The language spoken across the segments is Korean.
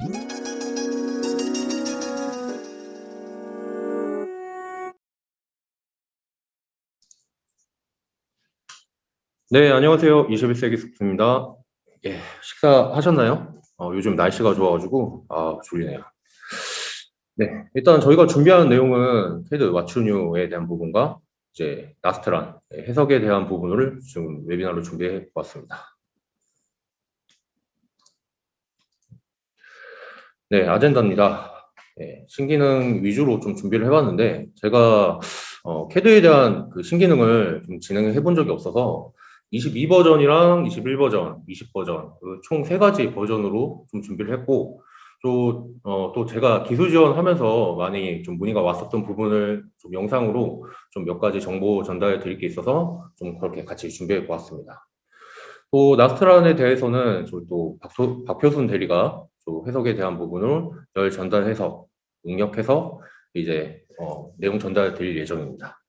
네, 안녕하세요. 21세기 숙부입니다. 예, 식사하셨나요? 요즘 날씨가 좋아가지고, 졸리네요. 네, 일단 저희가 준비한 내용은 캐드 왓츠뉴에 대한 부분과 이제 나스트란 해석에 대한 부분을 지금 웨비나로 준비해 보았습니다. 네, 아젠다입니다. 네, 신기능 위주로 좀 준비를 해봤는데, 제가 캐드에 대한 그 신기능을 좀 진행해 본 적이 없어서 22버전이랑 21버전, 20버전, 그 총 세 가지 버전으로 좀 준비를 했고, 또 제가 기술 지원하면서 많이 좀 문의가 왔었던 부분을 좀 영상으로 좀 몇 가지 정보 전달해 드릴 게 있어서 좀 그렇게 같이 준비해 보았습니다. 또 나스트란에 대해서는 저희 또 박효순 대리가 또 해석에 대한 부분을 열 전달해서 응력해서 이제 내용 전달 드릴 예정입니다.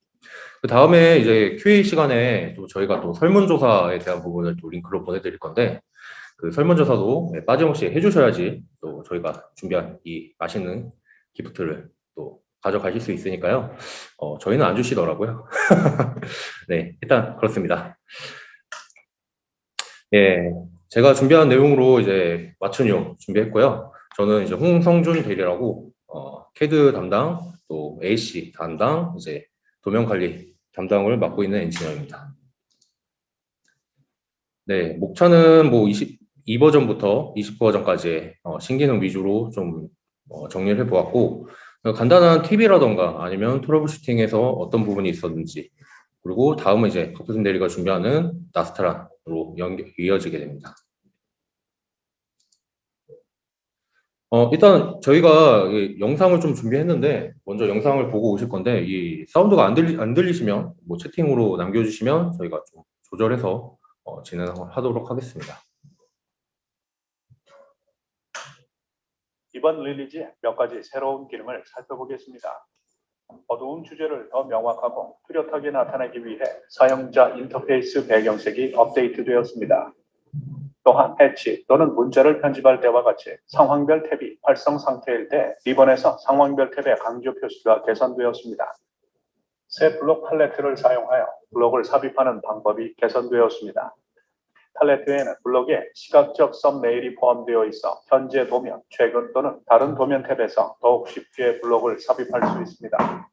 그 다음에 이제 QA 시간에 또 저희가 또 설문조사에 대한 부분을 또 링크로 보내드릴 건데 그 설문조사도 빠짐없이 해주셔야지 또 저희가 준비한 이 맛있는 기프트를 또 가져가실 수 있으니까요. 저희는 안 주시더라고요. 네, 일단 그렇습니다. 예, 제가 준비한 내용으로 이제 맞춤용 준비했고요. 저는 이제 홍성준 대리라고 캐드 담당, 또 AC 담당, 이제 도면 관리 담당을 맡고 있는 엔지니어입니다. 네, 목차는 뭐 22버전부터 20버전까지의 신기능 위주로 좀 정리를 해보았고 간단한 팁이라던가 아니면 트러블 슈팅에서 어떤 부분이 있었는지 그리고 다음은 이제 박효순 대리가 준비하는 나스트란으로 이어지게 됩니다. 일단 저희가 이 영상을 좀 준비했는데 먼저 영상을 보고 오실 건데 이 사운드가 안 들리시면 뭐 채팅으로 남겨주시면 저희가 좀 조절해서 진행하도록 하겠습니다. 이번 릴리즈의 몇 가지 새로운 기능을 살펴보겠습니다. 어두운 주제를 더 명확하고 뚜렷하게 나타내기 위해 사용자 인터페이스 배경색이 업데이트되었습니다. 또한 패치 또는 문자를 편집할 때와 같이 상황별 탭이 활성 상태일 때 리본에서 상황별 탭의 강조 표시가 개선되었습니다. 새 블록 팔레트를 사용하여 블록을 삽입하는 방법이 개선되었습니다. 팔레트에는 블록에 시각적 썸네일이 포함되어 있어 현재 도면, 최근 또는 다른 도면 탭에서 더욱 쉽게 블록을 삽입할 수 있습니다.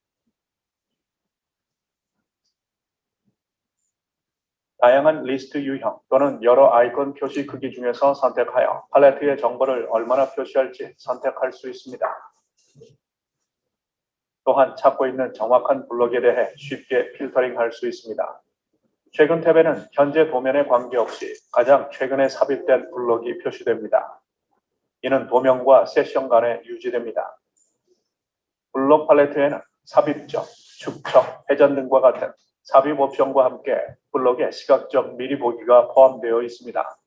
다양한 리스트 유형 또는 여러 아이콘 표시 크기 중에서 선택하여 팔레트의 정보를 얼마나 표시할지 선택할 수 있습니다. 또한 찾고 있는 정확한 블록에 대해 쉽게 필터링할 수 있습니다. 최근 탭에는 현재 도면에 관계없이 가장 최근에 삽입된 블록이 표시됩니다. 이는 도면과 세션 간에 유지됩니다. 블록 팔레트에는 삽입적, 축적, 회전 등과 같은 삽입 옵션과 함께 블록의 시각적 미리 보기가 포함되어 있습니다.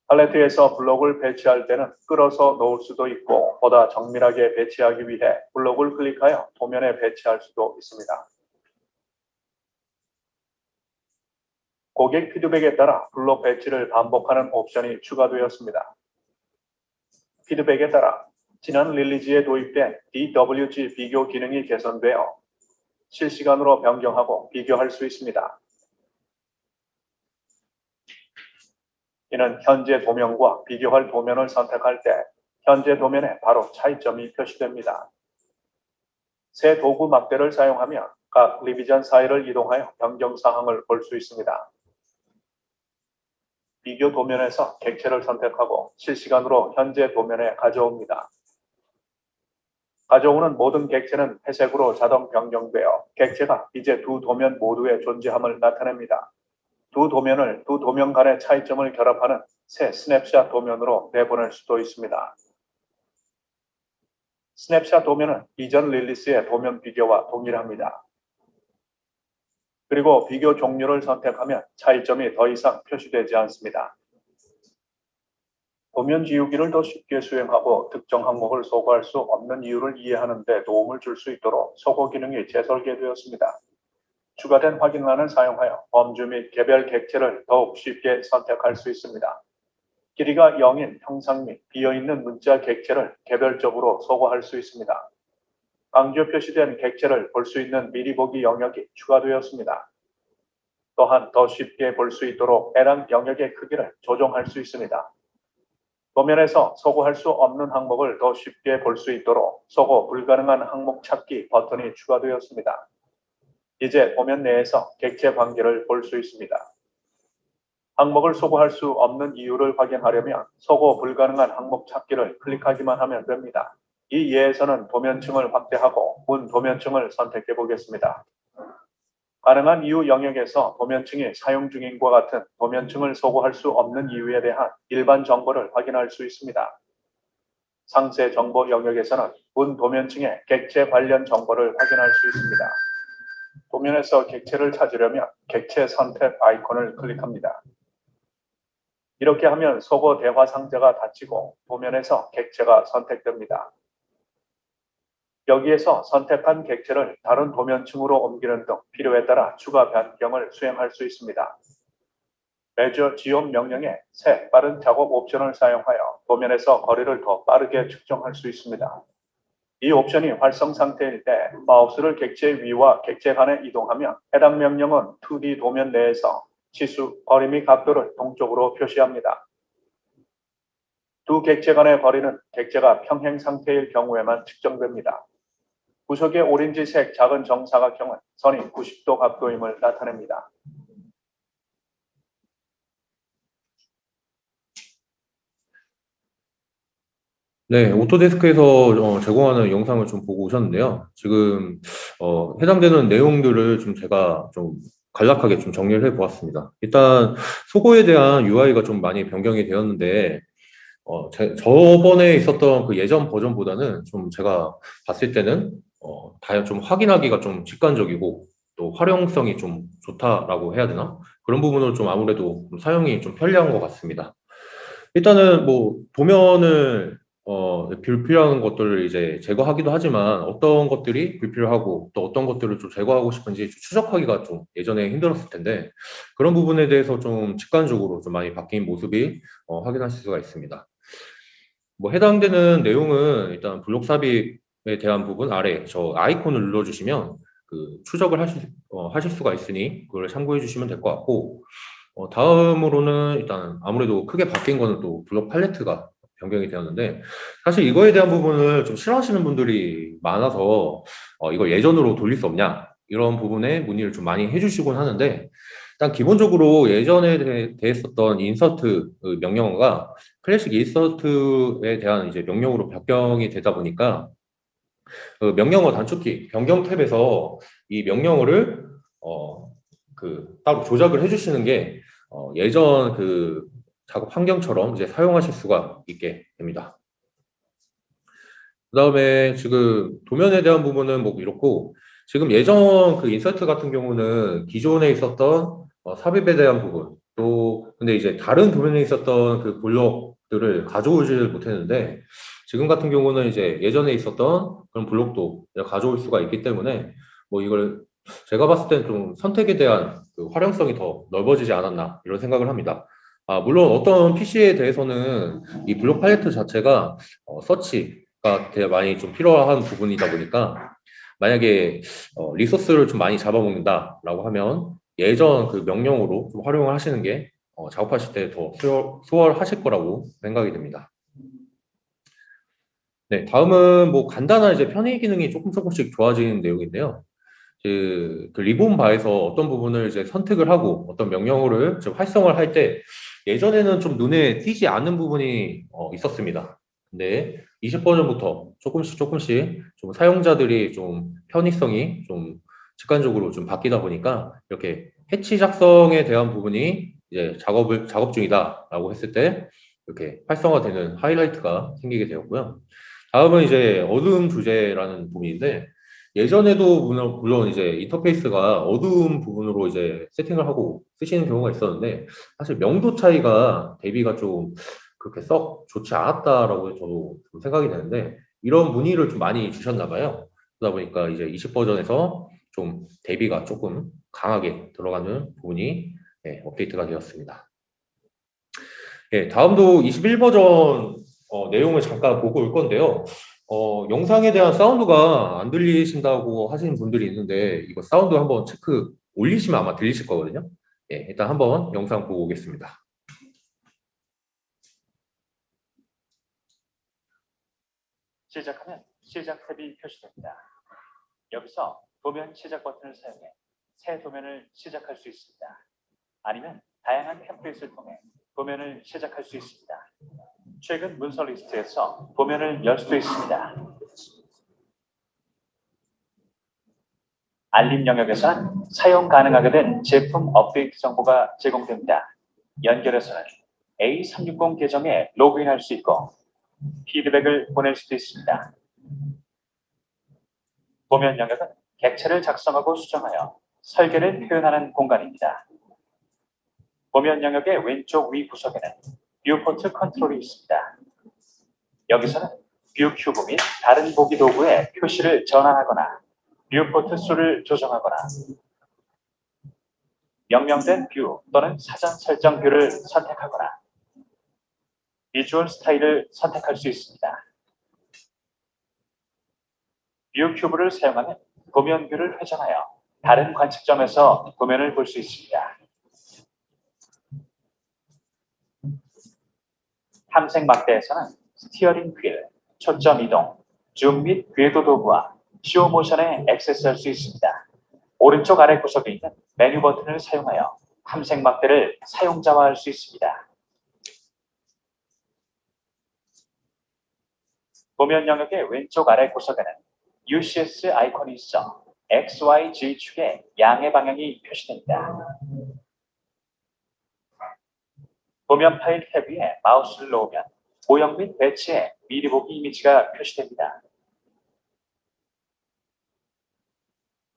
팔레트에서 블록을 배치할 때는 끌어서 놓을 수도 있고 보다 정밀하게 배치하기 위해 블록을 클릭하여 도면에 배치할 수도 있습니다. 고객 피드백에 따라 블록 배치를 반복하는 옵션이 추가되었습니다. 피드백에 따라 지난 릴리즈에 도입된 DWG 비교 기능이 개선되어 실시간으로 변경하고 비교할 수 있습니다. 이는 현재 도면과 비교할 도면을 선택할 때 현재 도면에 바로 차이점이 표시됩니다. 새 도구 막대를 사용하면 각 리비전 사이를 이동하여 변경 사항을 볼 수 있습니다. 비교 도면에서 객체를 선택하고 실시간으로 현재 도면에 가져옵니다. 가져오는 모든 객체는 회색으로 자동 변경되어 객체가 이제 두 도면 모두의 존재함을 나타냅니다. 두 도면 간의 차이점을 결합하는 새 스냅샷 도면으로 내보낼 수도 있습니다. 스냅샷 도면은 이전 릴리스의 도면 비교와 동일합니다. 그리고 비교 종류를 선택하면 차이점이 더 이상 표시되지 않습니다. 도면 지우기를 더 쉽게 수행하고 특정 항목을 소거할 수 없는 이유를 이해하는 데 도움을 줄 수 있도록 소거 기능이 재설계되었습니다. 추가된 확인란을 사용하여 범주 및 개별 객체를 더욱 쉽게 선택할 수 있습니다. 길이가 0인 형상 및 비어있는 문자 객체를 개별적으로 소거할 수 있습니다. 강조 표시된 객체를 볼 수 있는 미리 보기 영역이 추가되었습니다. 또한 더 쉽게 볼 수 있도록 해당 영역의 크기를 조정할 수 있습니다. 도면에서 소거할 수 없는 항목을 더 쉽게 볼 수 있도록 소거 불가능한 항목 찾기 버튼이 추가되었습니다. 이제 도면 내에서 객체 관계를 볼 수 있습니다. 항목을 소거할 수 없는 이유를 확인하려면 소거 불가능한 항목 찾기를 클릭하기만 하면 됩니다. 이 예에서는 도면층을 확대하고 문 도면층을 선택해 보겠습니다. 가능한 이유 영역에서 도면층이 사용 중인과 같은 도면층을 소거할 수 없는 이유에 대한 일반 정보를 확인할 수 있습니다. 상세 정보 영역에서는 문 도면층의 객체 관련 정보를 확인할 수 있습니다. 도면에서 객체를 찾으려면 객체 선택 아이콘을 클릭합니다. 이렇게 하면 소거 대화 상자가 닫히고 도면에서 객체가 선택됩니다. 여기에서 선택한 객체를 다른 도면층으로 옮기는 등 필요에 따라 추가 변경을 수행할 수 있습니다. Measure 지원 명령의 새 빠른 작업 옵션을 사용하여 도면에서 거리를 더 빠르게 측정할 수 있습니다. 이 옵션이 활성 상태일 때 마우스를 객체 위와 객체 간에 이동하면 해당 명령은 2D 도면 내에서 치수, 거리 및 각도를 동쪽으로 표시합니다. 두 객체 간의 거리는 객체가 평행 상태일 경우에만 측정됩니다. 구석의 오렌지색 작은 정사각형은 선이 90도 각도임을 나타냅니다. 네, 오토데스크에서 제공하는 영상을 좀 보고 오셨는데요. 지금 해당되는 내용들을 좀 제가 좀 간략하게 좀 정리를 해 보았습니다. 일단 속어에 대한 UI가 좀 많이 변경이 되었는데 저번에 있었던 그 예전 버전보다는 좀 제가 봤을 때는 다 좀 확인하기가 좀 직관적이고 또 활용성이 좀 좋다라고 해야 되나? 그런 부분으로 좀 아무래도 좀 사용이 좀 편리한 것 같습니다. 일단은 뭐 도면을 불필요한 것들을 이제 제거하기도 하지만 어떤 것들이 불필요하고 또 어떤 것들을 좀 제거하고 싶은지 좀 추적하기가 좀 예전에 힘들었을 텐데 그런 부분에 대해서 좀 직관적으로 좀 많이 바뀐 모습이 확인하실 수가 있습니다. 뭐 해당되는 내용은 일단 블록 삽입에 대한 부분 아래 저 아이콘을 눌러주시면 그 추적을 하실 수가 있으니 그걸 참고해 주시면 될 것 같고 다음으로는 일단 아무래도 크게 바뀐 거는 또 블록 팔레트가 변경이 되었는데 사실 이거에 대한 부분을 좀 싫어하시는 분들이 많아서 이걸 예전으로 돌릴 수 없냐 이런 부분에 문의를 좀 많이 해주시곤 하는데 일단 기본적으로 예전에 대했었던 인서트 그 명령어가 클래식 인서트에 대한 이제 명령으로 변경이 되다 보니까 그 명령어 단축키 변경 탭에서 이 명령어를 따로 조작을 해주시는 게 예전 그 작업 환경처럼 이제 사용하실 수가 있게 됩니다. 그다음에 지금 도면에 대한 부분은 뭐 이렇고 지금 예전 그 인서트 같은 경우는 기존에 있었던 삽입에 대한 부분 또 근데 이제 다른 도면에 있었던 그 블록들을 가져오질 못했는데 지금 같은 경우는 이제 예전에 있었던 그런 블록도 가져올 수가 있기 때문에 뭐 이걸 제가 봤을 때는 좀 선택에 대한 그 활용성이 더 넓어지지 않았나 이런 생각을 합니다. 물론 어떤 PC에 대해서는 이 블록 팔레트 자체가 서치가 되게 많이 좀 필요한 부분이다 보니까 만약에 리소스를 좀 많이 잡아먹는다라고 하면 예전 그 명령으로 좀 활용을 하시는 게 작업하실 때 더 수월하실 거라고 생각이 됩니다. 네, 다음은 뭐 간단한 이제 편의 기능이 조금씩 좋아지는 내용인데요. 그 리본 바에서 어떤 부분을 이제 선택을 하고 어떤 명령어를 좀 활성화를 할 때 예전에는 좀 눈에 띄지 않는 부분이 있었습니다. 근데 20버전부터 조금씩 좀 사용자들이 좀 편의성이 좀 직관적으로 좀 바뀌다 보니까 이렇게 해치 작성에 대한 부분이 이제 작업 중이다라고 했을 때 이렇게 활성화되는 하이라이트가 생기게 되었고요. 다음은 이제 어두움 주제라는 부분인데 예전에도 물론 이제 인터페이스가 어두운 부분으로 이제 세팅을 하고 쓰시는 경우가 있었는데 사실 명도 차이가 대비가 좀 그렇게 썩 좋지 않았다라고 저도 좀 생각이 되는데 이런 문의를 좀 많이 주셨나 봐요. 그러다 보니까 이제 20버전에서 좀 대비가 조금 강하게 들어가는 부분이 업데이트가 되었습니다. 예, 다음도 21버전 내용을 잠깐 보고 올 건데요. 영상에 대한 사운드가 안 들리신다고 하시는 분들이 있는데, 이거 사운드 한번 체크 올리시면 아마 들리실 거거든요. 예, 일단 한번 영상 보고 오겠습니다. 시작하면 시작 탭이 표시됩니다. 여기서 도면 시작 버튼을 사용해 새 도면을 시작할 수 있습니다. 아니면 다양한 템플릿을 통해 도면을 시작할 수 있습니다. 최근 문서 리스트에서 도면을 열 수도 있습니다. 알림 영역에서는 사용 가능하게 된 제품 업데이트 정보가 제공됩니다. 연결해서는 A360 계정에 로그인할 수 있고 피드백을 보낼 수도 있습니다. 도면 영역은 객체를 작성하고 수정하여 설계를 표현하는 공간입니다. 도면 영역의 왼쪽 위 구석에는 뷰포트 컨트롤이 있습니다. 여기서는 뷰 큐브 및 다른 보기 도구의 표시를 전환하거나 뷰포트 수를 조정하거나 명명된 뷰 또는 사전 설정 뷰를 선택하거나 비주얼 스타일을 선택할 수 있습니다. 뷰 큐브를 사용하면 도면 뷰를 회전하여 다른 관측점에서 도면을 볼 수 있습니다. 탐색 막대에서는 스티어링 휠, 초점 이동, 줌 및 궤도 도구와 쇼 모션에 액세스할 수 있습니다. 오른쪽 아래 구석에 있는 메뉴 버튼을 사용하여 탐색 막대를 사용자화할 수 있습니다. 도면 영역의 왼쪽 아래 구석에는 UCS 아이콘이 있어 X, Y, G축의 양의 방향이 표시됩니다. 도면 파일 탭 위에 마우스를 놓으면 모형 및 배치에 미리 보기 이미지가 표시됩니다.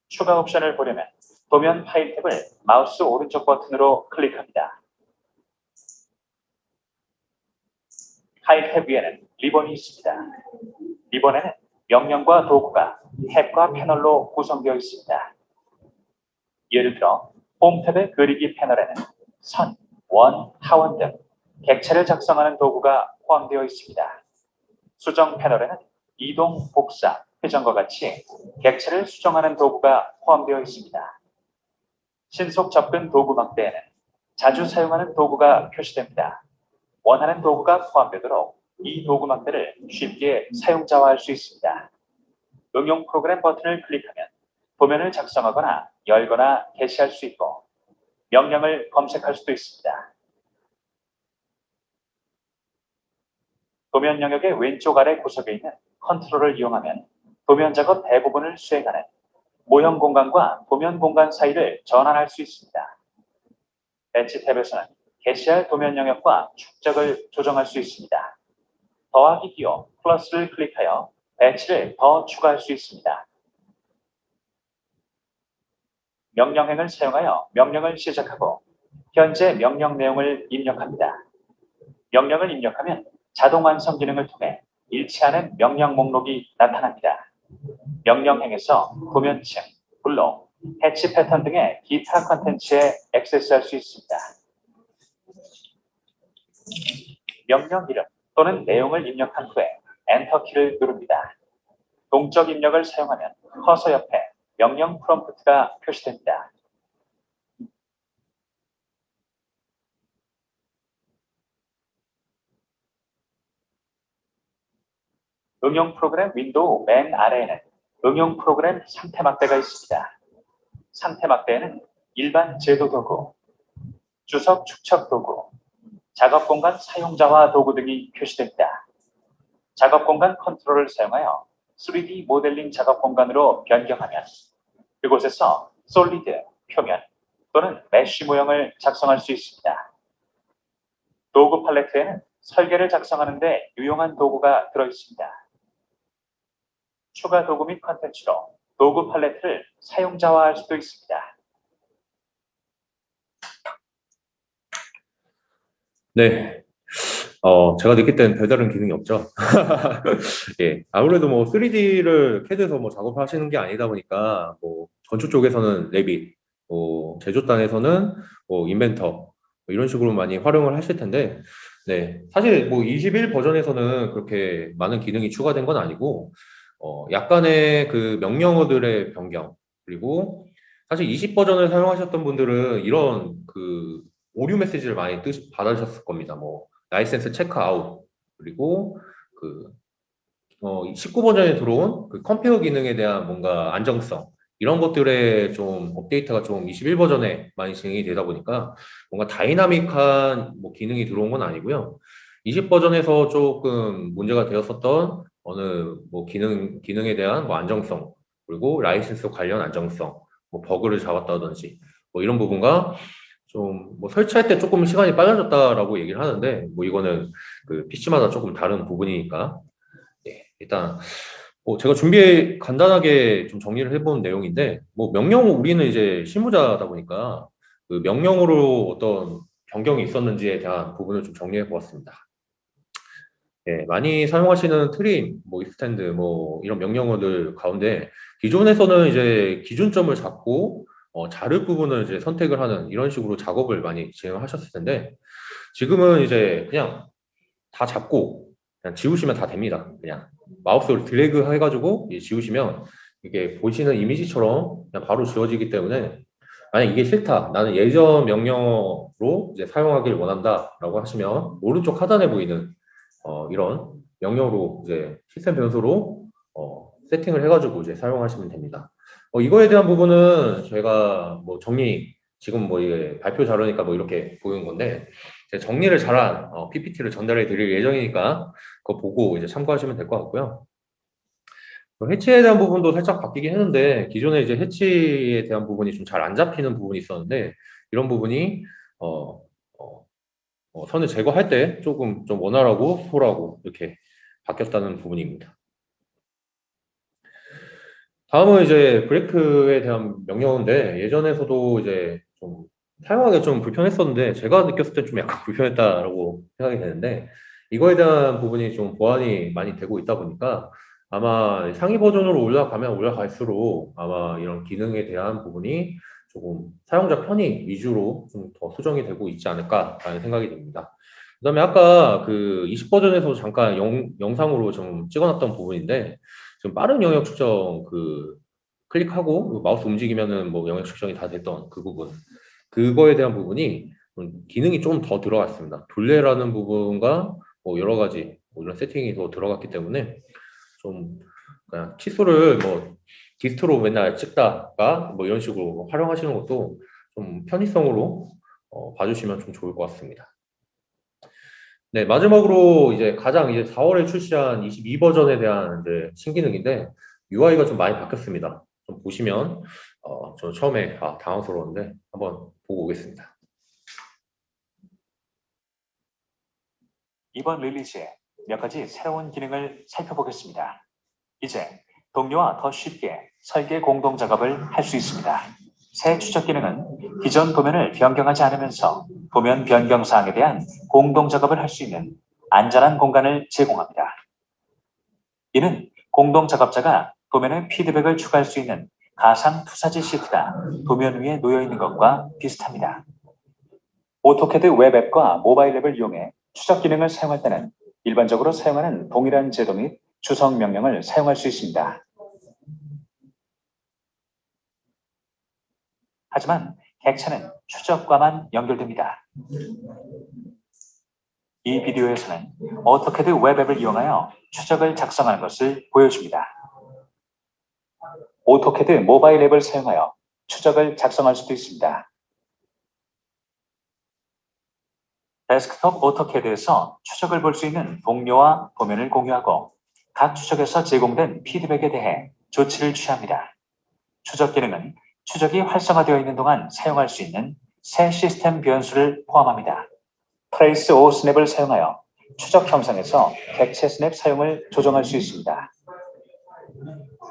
추가 옵션을 보려면 도면 파일 탭을 마우스 오른쪽 버튼으로 클릭합니다. 파일 탭 위에는 리본이 있습니다. 리본에는 명령과 도구가 탭과 패널로 구성되어 있습니다. 예를 들어 홈 탭의 그리기 패널에는 선, 원, 타원 등 객체를 작성하는 도구가 포함되어 있습니다. 수정 패널에는 이동, 복사, 회전과 같이 객체를 수정하는 도구가 포함되어 있습니다. 신속 접근 도구 막대에는 자주 사용하는 도구가 표시됩니다. 원하는 도구가 포함되도록 이 도구 막대를 쉽게 사용자화할 수 있습니다. 응용 프로그램 버튼을 클릭하면 도면을 작성하거나 열거나 게시할 수 있고 명령을 검색할 수도 있습니다. 도면 영역의 왼쪽 아래 구석에 있는 컨트롤을 이용하면 도면 작업 대부분을 수행하는 모형 공간과 도면 공간 사이를 전환할 수 있습니다. 배치 탭에서는 게시할 도면 영역과 축적을 조정할 수 있습니다. 더하기 기호 플러스를 클릭하여 배치를 더 추가할 수 있습니다. 명령행을 사용하여 명령을 시작하고 현재 명령 내용을 입력합니다. 명령을 입력하면 자동 완성 기능을 통해 일치하는 명령 목록이 나타납니다. 명령행에서 도면층, 블록, 해치 패턴 등의 기타 컨텐츠에 액세스할 수 있습니다. 명령 이름 또는 내용을 입력한 후에 엔터 키를 누릅니다. 동적 입력을 사용하면 커서 옆에 명령 프롬프트가 표시됩니다. 응용 프로그램 윈도우 맨 아래에는 응용 프로그램 상태 막대가 있습니다. 상태 막대에는 일반 제도 도구, 주석 축척 도구, 작업 공간 사용자화 도구 등이 표시됩니다. 작업 공간 컨트롤을 사용하여 3D 모델링 작업 공간으로 변경하면 그곳에서 솔리드, 표면 또는 메쉬 모형을 작성할 수 있습니다. 도구 팔레트에는 설계를 작성하는 데 유용한 도구가 들어있습니다. 추가 도구 및 컨텐츠로 도구 팔레트를 사용자화할 수도 있습니다. 네. 제가 느낄 때는 별다른 기능이 없죠. 예, 아무래도 뭐 3D를 CAD에서 뭐 작업하시는 게 아니다 보니까 뭐 건축 쪽에서는 레빗, 뭐 제조단에서는 뭐 인벤터 뭐 이런 식으로 많이 활용을 하실 텐데 네, 사실 뭐 21 버전에서는 그렇게 많은 기능이 추가된 건 아니고, 약간의 그 명령어들의 변경, 그리고 사실 20 버전을 사용하셨던 분들은 이런 그 오류 메시지를 많이 받으셨을 겁니다. 뭐, 라이센스 체크 아웃, 그리고 그 19 버전에 들어온 그 컴페어 기능에 대한 뭔가 안정성, 이런 것들의 좀 업데이트가 좀 21 버전에 많이 진행이 되다 보니까 뭔가 다이나믹한 뭐 기능이 들어온 건 아니고요. 20 버전에서 조금 문제가 되었었던 어느 뭐 기능에 대한 뭐 안정성, 그리고 라이센스 관련 안정성, 뭐 버그를 잡았다든지 뭐 이런 부분과 좀 뭐 설치할 때 조금 시간이 빨라졌다라고 얘기를 하는데 뭐 이거는 그 PC마다 조금 다른 부분이니까 네, 일단 뭐 제가 준비해 간단하게 좀 정리를 해본 내용인데 뭐 명령 우리는 이제 실무자다 보니까 그 명령으로 어떤 변경이 있었는지에 대한 부분을 좀 정리해 보았습니다. 예, 많이 사용하시는 트림, 뭐 익스텐드, 뭐 이런 명령어들 가운데 기존에서는 이제 기준점을 잡고 자를 부분을 이제 선택을 하는 이런 식으로 작업을 많이 진행하셨을 텐데 지금은 이제 그냥 다 잡고 그냥 지우시면 다 됩니다. 그냥 마우스로 드래그 해가지고 지우시면 이게 보시는 이미지처럼 그냥 바로 지워지기 때문에 만약 이게 싫다, 나는 예전 명령어로 이제 사용하길 원한다라고 하시면 오른쪽 하단에 보이는 이런 명령어로 이제 시스템 변수로 세팅을 해가지고 이제 사용하시면 됩니다. 이거에 대한 부분은 저희가 뭐 정리 지금 뭐 이게 발표 자료니까 뭐 이렇게 보이는 건데 제가 정리를 잘한 PPT를 전달해 드릴 예정이니까 그거 보고 이제 참고하시면 될 것 같고요. 해치에 대한 부분도 살짝 바뀌긴 했는데 기존에 이제 해치에 대한 부분이 좀 잘 안 잡히는 부분이 있었는데 이런 부분이 어, 어, 선을 제거할 때 조금 좀 원활하고 소홀하고 이렇게 바뀌었다는 부분입니다. 다음은 이제 브레이크에 대한 명령어인데 예전에서도 이제 좀 사용하기 좀 불편했었는데 제가 느꼈을 때 좀 약간 불편했다라고 생각이 되는데 이거에 대한 부분이 좀 보완이 많이 되고 있다 보니까 아마 상위 버전으로 올라가면 올라갈수록 아마 이런 기능에 대한 부분이 조금 사용자 편의 위주로 좀 더 수정이 되고 있지 않을까라는 생각이 듭니다. 그다음에 아까 그 20 버전에서 잠깐 영상으로 좀 찍어놨던 부분인데 지금 빠른 영역 측정 그 클릭하고 그 마우스 움직이면은 뭐 영역 측정이 다 됐던 그 부분 그거에 대한 부분이 기능이 좀 더 들어갔습니다. 둘레라는 부분과 뭐 여러 가지 뭐 이런 세팅이 더 들어갔기 때문에 좀 그냥 치수를 뭐 디스트로 맨날 찍다가 뭐 이런 식으로 활용하시는 것도 좀 편의성으로 봐주시면 좀 좋을 것 같습니다. 네, 마지막으로 이제 가장 이제 4월에 출시한 22 버전에 대한 이제 신기능인데 UI가 좀 많이 바뀌었습니다. 좀 보시면 저 처음에 당황스러웠는데 한번 보고 오겠습니다. 이번 리리즈에 몇 가지 새로운 기능을 살펴보겠습니다. 이제 동료와 더 쉽게 설계 공동 작업을 할 수 있습니다. 새 추적 기능은 기존 도면을 변경하지 않으면서 도면 변경 사항에 대한 공동 작업을 할 수 있는 안전한 공간을 제공합니다. 이는 공동 작업자가 도면에 피드백을 추가할 수 있는 가상 투사지 시트가 도면 위에 놓여 있는 것과 비슷합니다. 오토캐드 웹앱과 모바일 앱을 이용해 추적 기능을 사용할 때는 일반적으로 사용하는 동일한 제도 및 주석 명령을 사용할 수 있습니다. 하지만 객체는 추적과만 연결됩니다. 이 비디오에서는 오토캐드 웹앱을 이용하여 추적을 작성하는 것을 보여줍니다. 오토캐드 모바일 앱을 사용하여 추적을 작성할 수도 있습니다. 데스크톱 오토캐드에서 추적을 볼 수 있는 동료와 도면을 공유하고 각 추적에서 제공된 피드백에 대해 조치를 취합니다. 추적 기능은 추적이 활성화되어 있는 동안 사용할 수 있는 새 시스템 변수를 포함합니다. 트레이스 오 스냅을 사용하여 추적 형상에서 객체 스냅 사용을 조정할 수 있습니다.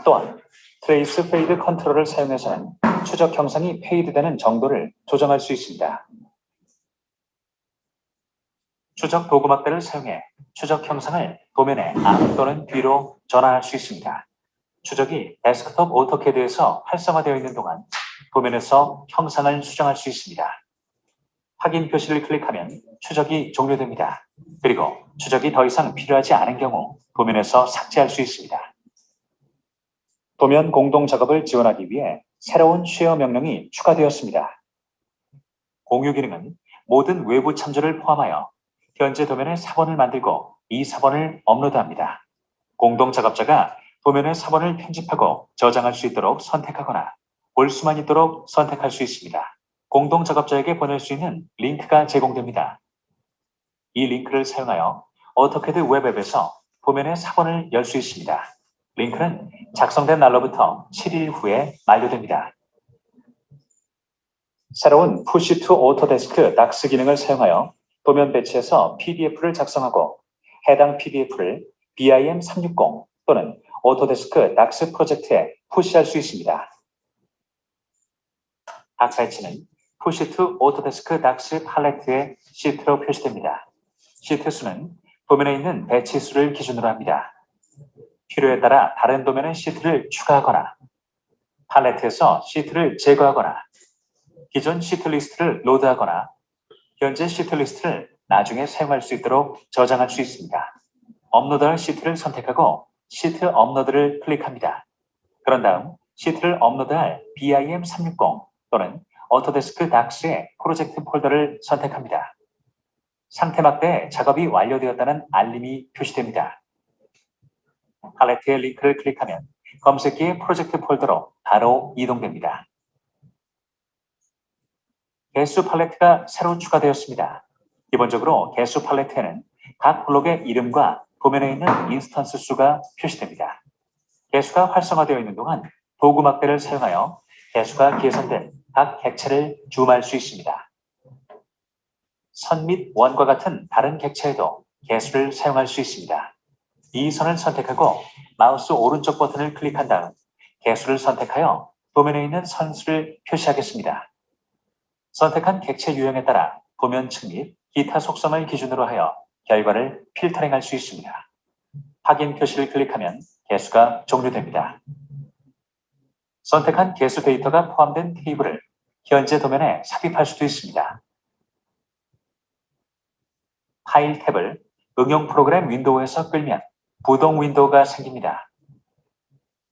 또한 트레이스 페이드 컨트롤을 사용해서는 추적 형상이 페이드되는 정도를 조정할 수 있습니다. 추적 도구막대를 사용해 추적 형상을 도면에 앞 또는 뒤로 전환할 수 있습니다. 추적이 데스크톱 오토캐드에서 활성화되어 있는 동안 도면에서 형상을 수정할 수 있습니다. 확인 표시를 클릭하면 추적이 종료됩니다. 그리고 추적이 더 이상 필요하지 않은 경우 도면에서 삭제할 수 있습니다. 도면 공동 작업을 지원하기 위해 새로운 쉐어 명령이 추가되었습니다. 공유 기능은 모든 외부 참조를 포함하여 현재 도면의 사본을 만들고 이 사본을 업로드합니다. 공동 작업자가 도면의 사본을 편집하고 저장할 수 있도록 선택하거나 볼 수만 있도록 선택할 수 있습니다. 공동 작업자에게 보낼 수 있는 링크가 제공됩니다. 이 링크를 사용하여 어토캐드 웹앱에서 도면의 사본을 열 수 있습니다. 링크는 작성된 날로부터 7일 후에 만료됩니다. 새로운 Push to Autodesk Docs 기능을 사용하여 도면 배치에서 PDF를 작성하고 해당 PDF를 BIM 360 또는 Autodesk Docs 프로젝트에 푸시할 수 있습니다. 각 배치는 Push to Autodesk Docs 팔레트의 시트로 표시됩니다. 시트 수는 도면에 있는 배치 수를 기준으로 합니다. 필요에 따라 다른 도면의 시트를 추가하거나 팔레트에서 시트를 제거하거나 기존 시트 리스트를 로드하거나 현재 시트 리스트를 나중에 사용할 수 있도록 저장할 수 있습니다. 업로드할 시트를 선택하고 시트 업로드를 클릭합니다. 그런 다음 시트를 업로드할 BIM 360 또는 Autodesk Docs의 프로젝트 폴더를 선택합니다. 상태 막대에 작업이 완료되었다는 알림이 표시됩니다. 팔레트의 링크를 클릭하면 검색기의 프로젝트 폴더로 바로 이동됩니다. 개수 팔레트가 새로 추가되었습니다. 기본적으로 개수 팔레트에는 각 블록의 이름과 도면에 있는 인스턴스 수가 표시됩니다. 개수가 활성화되어 있는 동안 도구 막대를 사용하여 개수가 계산된 각 객체를 줌할 수 있습니다. 선 및 원과 같은 다른 객체에도 개수를 사용할 수 있습니다. 이 선을 선택하고 마우스 오른쪽 버튼을 클릭한 다음 개수를 선택하여 도면에 있는 선수를 표시하겠습니다. 선택한 객체 유형에 따라 도면층 및 기타 속성을 기준으로 하여 결과를 필터링할 수 있습니다. 확인 표시를 클릭하면 개수가 종료됩니다. 선택한 개수 데이터가 포함된 테이블을 현재 도면에 삽입할 수도 있습니다. 파일 탭을 응용 프로그램 윈도우에서 끌면 부동 윈도우가 생깁니다.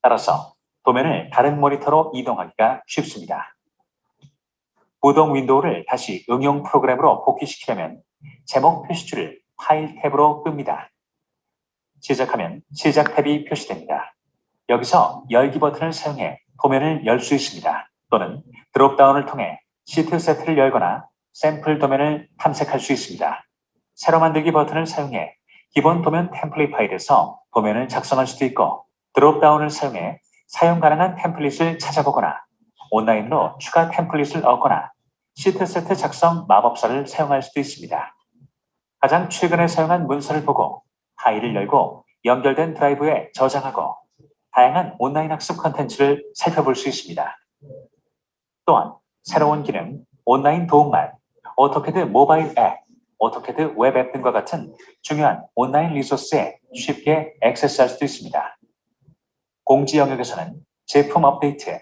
따라서 도면을 다른 모니터로 이동하기가 쉽습니다. 부동 윈도우를 다시 응용 프로그램으로 복귀시키려면 제목 표시줄을 파일 탭으로 끕니다. 시작하면 시작 탭이 표시됩니다. 여기서 열기 버튼을 사용해 도면을 열 수 있습니다. 또는 드롭다운을 통해 시트 세트를 열거나 샘플 도면을 탐색할 수 있습니다. 새로 만들기 버튼을 사용해 기본 도면 템플릿 파일에서 도면을 작성할 수도 있고 드롭다운을 사용해 사용 가능한 템플릿을 찾아보거나 온라인으로 추가 템플릿을 얻거나 시트 세트 작성 마법사를 사용할 수도 있습니다. 가장 최근에 사용한 문서를 보고 파일을 열고 연결된 드라이브에 저장하고 다양한 온라인 학습 콘텐츠를 살펴볼 수 있습니다. 또한 새로운 기능, 온라인 도움말, 오토캐드 모바일 앱, 오토캐드 웹 앱 등과 같은 중요한 온라인 리소스에 쉽게 액세스할 수도 있습니다. 공지 영역에서는 제품 업데이트,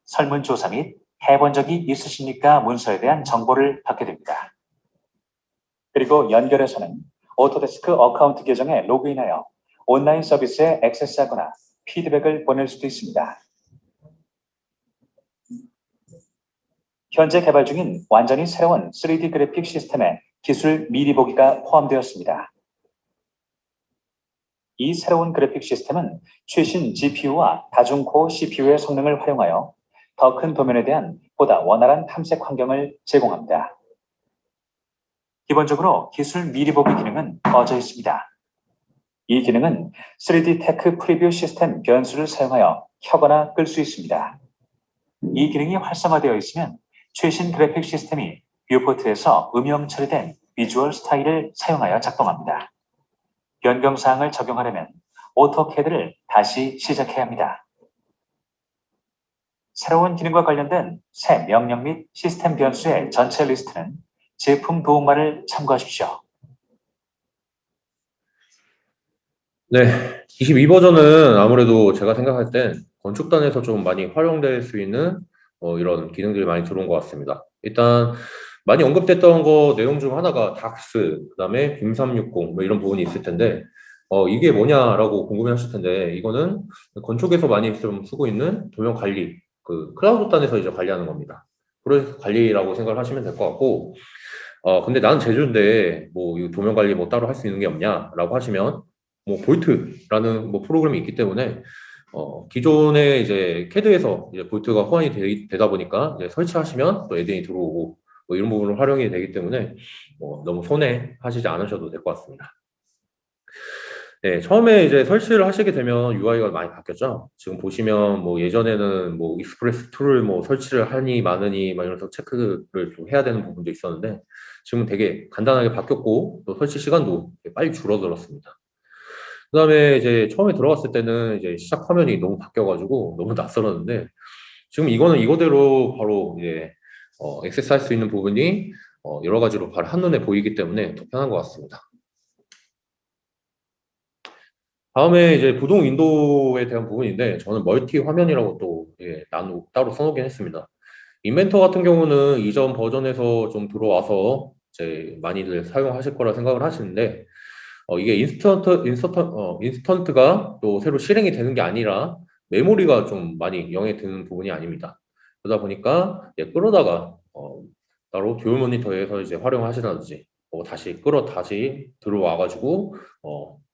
설문조사 및 해본 적이 있으십니까 문서에 대한 정보를 받게 됩니다. 그리고 연결에서는 오토데스크 어카운트 계정에 로그인하여 온라인 서비스에 액세스하거나 피드백을 보낼 수도 있습니다. 현재 개발 중인 완전히 새로운 3D 그래픽 시스템에 기술 미리 보기가 포함되었습니다. 이 새로운 그래픽 시스템은 최신 GPU와 다중코어 CPU의 성능을 활용하여 더 큰 도면에 대한 보다 원활한 탐색 환경을 제공합니다. 기본적으로 기술 미리 보기 기능은 꺼져 있습니다. 이 기능은 3D 테크 프리뷰 시스템 변수를 사용하여 켜거나 끌 수 있습니다. 이 기능이 활성화되어 있으면 최신 그래픽 시스템이 뷰포트에서 음영 처리된 비주얼 스타일을 사용하여 작동합니다. 변경사항을 적용하려면 오토캐드를 다시 시작해야 합니다. 새로운 기능과 관련된 새 명령 및 시스템 변수의 전체 리스트는 제품 도움말을 참고하십시오. 네, 22버전은 아무래도 제가 생각할 땐 건축단에서 좀 많이 활용될 수 있는 이런 기능들이 많이 들어온 것 같습니다. 일단 많이 언급됐던 거 내용 중 하나가 닥스, 그다음에 빔360 뭐 이런 부분이 있을 텐데 이게 뭐냐라고 궁금해 하실 텐데 이거는 건축에서 많이 좀 쓰고 있는 도면 관리, 그 클라우드 단에서 이제 관리하는 겁니다. 그래서 관리라고 생각을 하시면 될 것 같고 근데 나는 제주인데 뭐 이 도면 관리 뭐 따로 할 수 있는 게 없냐라고 하시면 뭐 볼트라는 뭐 프로그램이 있기 때문에 기존에 이제 캐드에서 이제 볼트가 호환이 되다 보니까 이제 설치하시면 또 에덴이 들어오고 뭐 이런 부분으로 활용이 되기 때문에 너무 손해하시지 않으셔도 될 것 같습니다. 네, 처음에 이제 설치를 하시게 되면 UI가 많이 바뀌었죠. 지금 보시면 뭐 예전에는 뭐 익스프레스 툴을 뭐 설치를 하니 마느니 막 이러면서 체크를 좀 해야 되는 부분도 있었는데 지금은 되게 간단하게 바뀌었고 또 설치 시간도 빨리 줄어들었습니다. 그다음에 이제 처음에 들어갔을 때는 이제 시작 화면이 너무 바뀌어가지고 너무 낯설었는데 지금 이거는 이거대로 바로 이제 액세스할 수 있는 부분이 여러 가지로 바로 한눈에 보이기 때문에 더 편한 것 같습니다. 다음에 이제 부동 윈도우에 대한 부분인데 저는 멀티 화면이라고 또 따로 써놓긴 했습니다. 인벤터 같은 경우는 이전 버전에서 좀 들어와서 이제 많이들 사용하실 거라 생각을 하시는데 이게 인스턴트가 또 새로 실행이 되는 게 아니라 메모리가 좀 많이 영향이 드는 부분이 아닙니다. 그러다 보니까 끌어다가 따로 듀얼 모니터에서 이제 활용하시다든지 다시 들어와가지고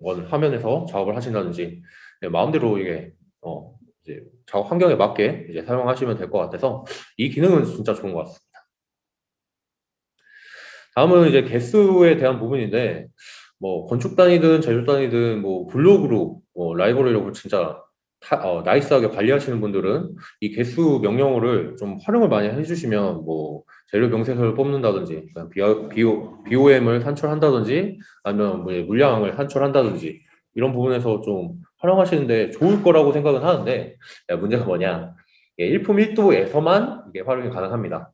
원 화면에서 작업을 하신다든지 마음대로 이게 이제 작업 환경에 맞게 이제 사용하시면 될 것 같아서 이 기능은 진짜 좋은 것 같습니다. 다음은 이제 개수에 대한 부분인데 뭐 건축단이든 제조단이든 뭐 블록으로 라이브러리로 진짜 나이스하게 관리하시는 분들은 이 개수 명령어를 좀 활용을 많이 해주시면 뭐 재료 명세서를 뽑는다든지 BOM을 산출한다든지 아니면 뭐 물량을 산출한다든지 이런 부분에서 좀 활용하시는데 좋을 거라고 생각은 하는데 문제가 뭐냐 일품 1도에서만 이게 활용이 가능합니다.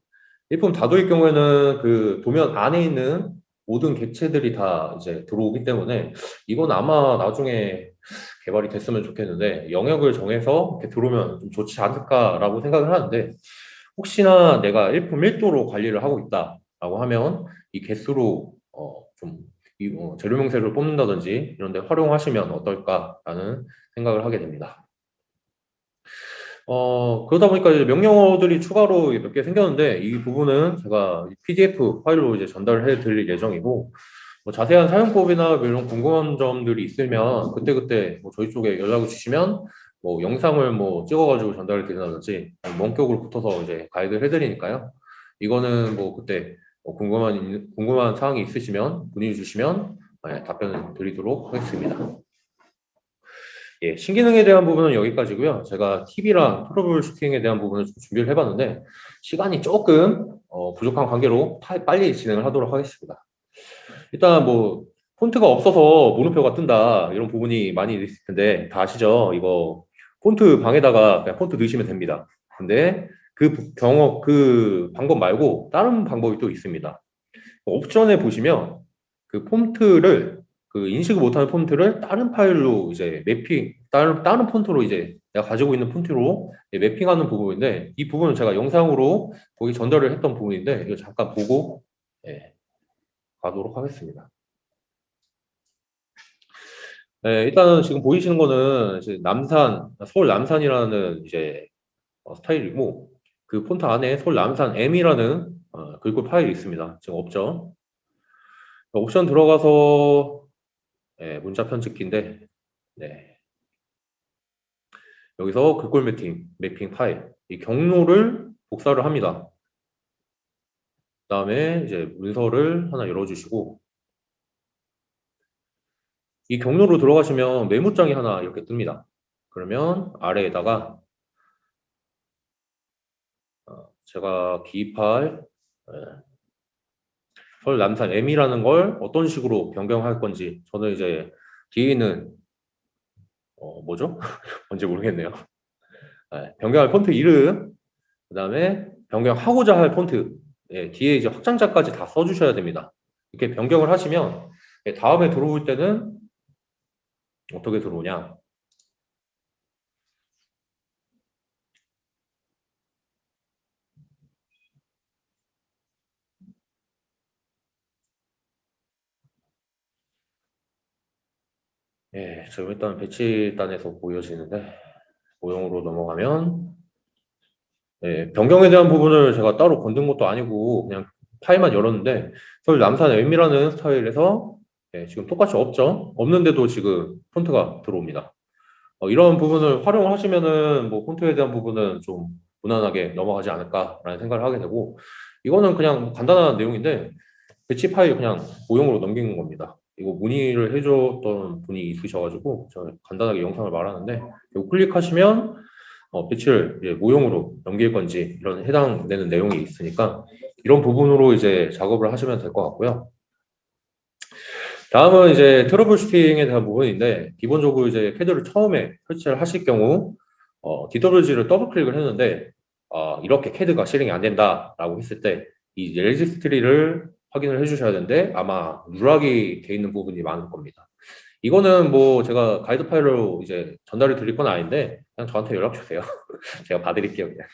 일품 다도일 경우에는 그 도면 안에 있는 모든 객체들이 다 이제 들어오기 때문에 이건 아마 나중에 개발이 됐으면 좋겠는데 영역을 정해서 이렇게 들어오면 좀 좋지 않을까라고 생각을 하는데 혹시나 내가 일품 1도로 관리를 하고 있다라고 하면 이 개수로 재료 명세를 뽑는다든지 이런 데 활용하시면 어떨까라는 생각을 하게 됩니다. 그러다 보니까 이제 명령어들이 추가로 몇 개 생겼는데 이 부분은 제가 PDF 파일로 이제 전달을 해 드릴 예정이고 뭐 자세한 사용법이나 뭐 이런 궁금한 점들이 있으면 그때그때 뭐 저희 쪽에 연락을 주시면 뭐 영상을 뭐 찍어가지고 전달을 드린다든지 원격으로 붙어서 이제 가이드를 해드리니까요. 이거는 뭐 그때 뭐 궁금한 사항이 있으시면 문의 주시면 답변을 드리도록 하겠습니다. 예, 신기능에 대한 부분은 여기까지고요. 제가 팁이랑 트러블 슈팅에 대한 부분을 좀 준비를 해봤는데 시간이 조금 부족한 관계로 빨리 진행을 하도록 하겠습니다. 일단 뭐 폰트가 없어서 물음표가 뜬다 이런 부분이 많이 있을 텐데 다 아시죠? 이거 폰트 방에다가 그냥 폰트 넣으시면 됩니다. 근데 그 방법 말고 다른 방법이 또 있습니다. 옵션에 보시면 그 폰트를 그 인식을 못하는 폰트를 다른 파일로 이제 다른 폰트로 이제 내가 가지고 있는 폰트로 매핑하는 부분인데 이 부분은 제가 영상으로 거기 전달을 했던 부분인데 이거 잠깐 보고 가도록 하겠습니다. 일단은 지금 보이시는 거는 이제 서울 남산이라는 이제 스타일이고 그 폰트 안에 서울 남산 M이라는 글꼴 파일이 있습니다. 지금 없죠? 옵션 들어가서 문자 편집기인데 네. 여기서 글꼴 매핑 파일 이 경로를 복사를 합니다. 그다음에 이제 문서를 하나 열어주시고 이 경로로 들어가시면 메모장이 하나 이렇게 뜹니다. 그러면 아래에다가 제가 기입할 서울 남산 M이라는 걸 어떤 식으로 변경할 건지 저는 이제 뒤에 있는 뭐죠? 뭔지 모르겠네요. 변경할 폰트 이름 그다음에 변경하고자 할 폰트 뒤에 이제 확장자까지 다 써주셔야 됩니다. 이렇게 변경을 하시면 다음에 들어올 때는 어떻게 들어오냐? 예, 지금 일단 배치단에서 보여지는데 모형으로 넘어가면 예, 변경에 대한 부분을 제가 따로 건든 것도 아니고 그냥 파일만 열었는데 서울 남산 M이라는 스타일에서 예, 지금 똑같이 없죠? 없는데도 지금 폰트가 들어옵니다. 이런 부분을 활용을 하시면은 뭐 폰트에 대한 부분은 좀 무난하게 넘어가지 않을까라는 생각을 하게 되고 이거는 그냥 간단한 내용인데 배치 파일 그냥 모형으로 넘기는 겁니다. 이거 문의를 해줬던 분이 있으셔가지고 제가 간단하게 영상을 말하는데 이거 클릭하시면 배치를 이제 모형으로 넘길 건지 이런 해당되는 내용이 있으니까 이런 부분으로 이제 작업을 하시면 될 것 같고요. 다음은 이제 트러블 슈팅에 대한 부분인데 기본적으로 이제 캐드를 처음에 설치를 하실 경우 DWG를 더블 클릭을 했는데 이렇게 캐드가 실행이 안 된다라고 했을 때 이 레지스트리를 확인을 해주셔야 되는데 아마 누락이 돼 있는 부분이 많을 겁니다. 이거는 뭐 제가 가이드 파일로 이제 전달을 드릴 건 아닌데 그냥 저한테 연락 주세요. 제가 봐드릴게요 그냥.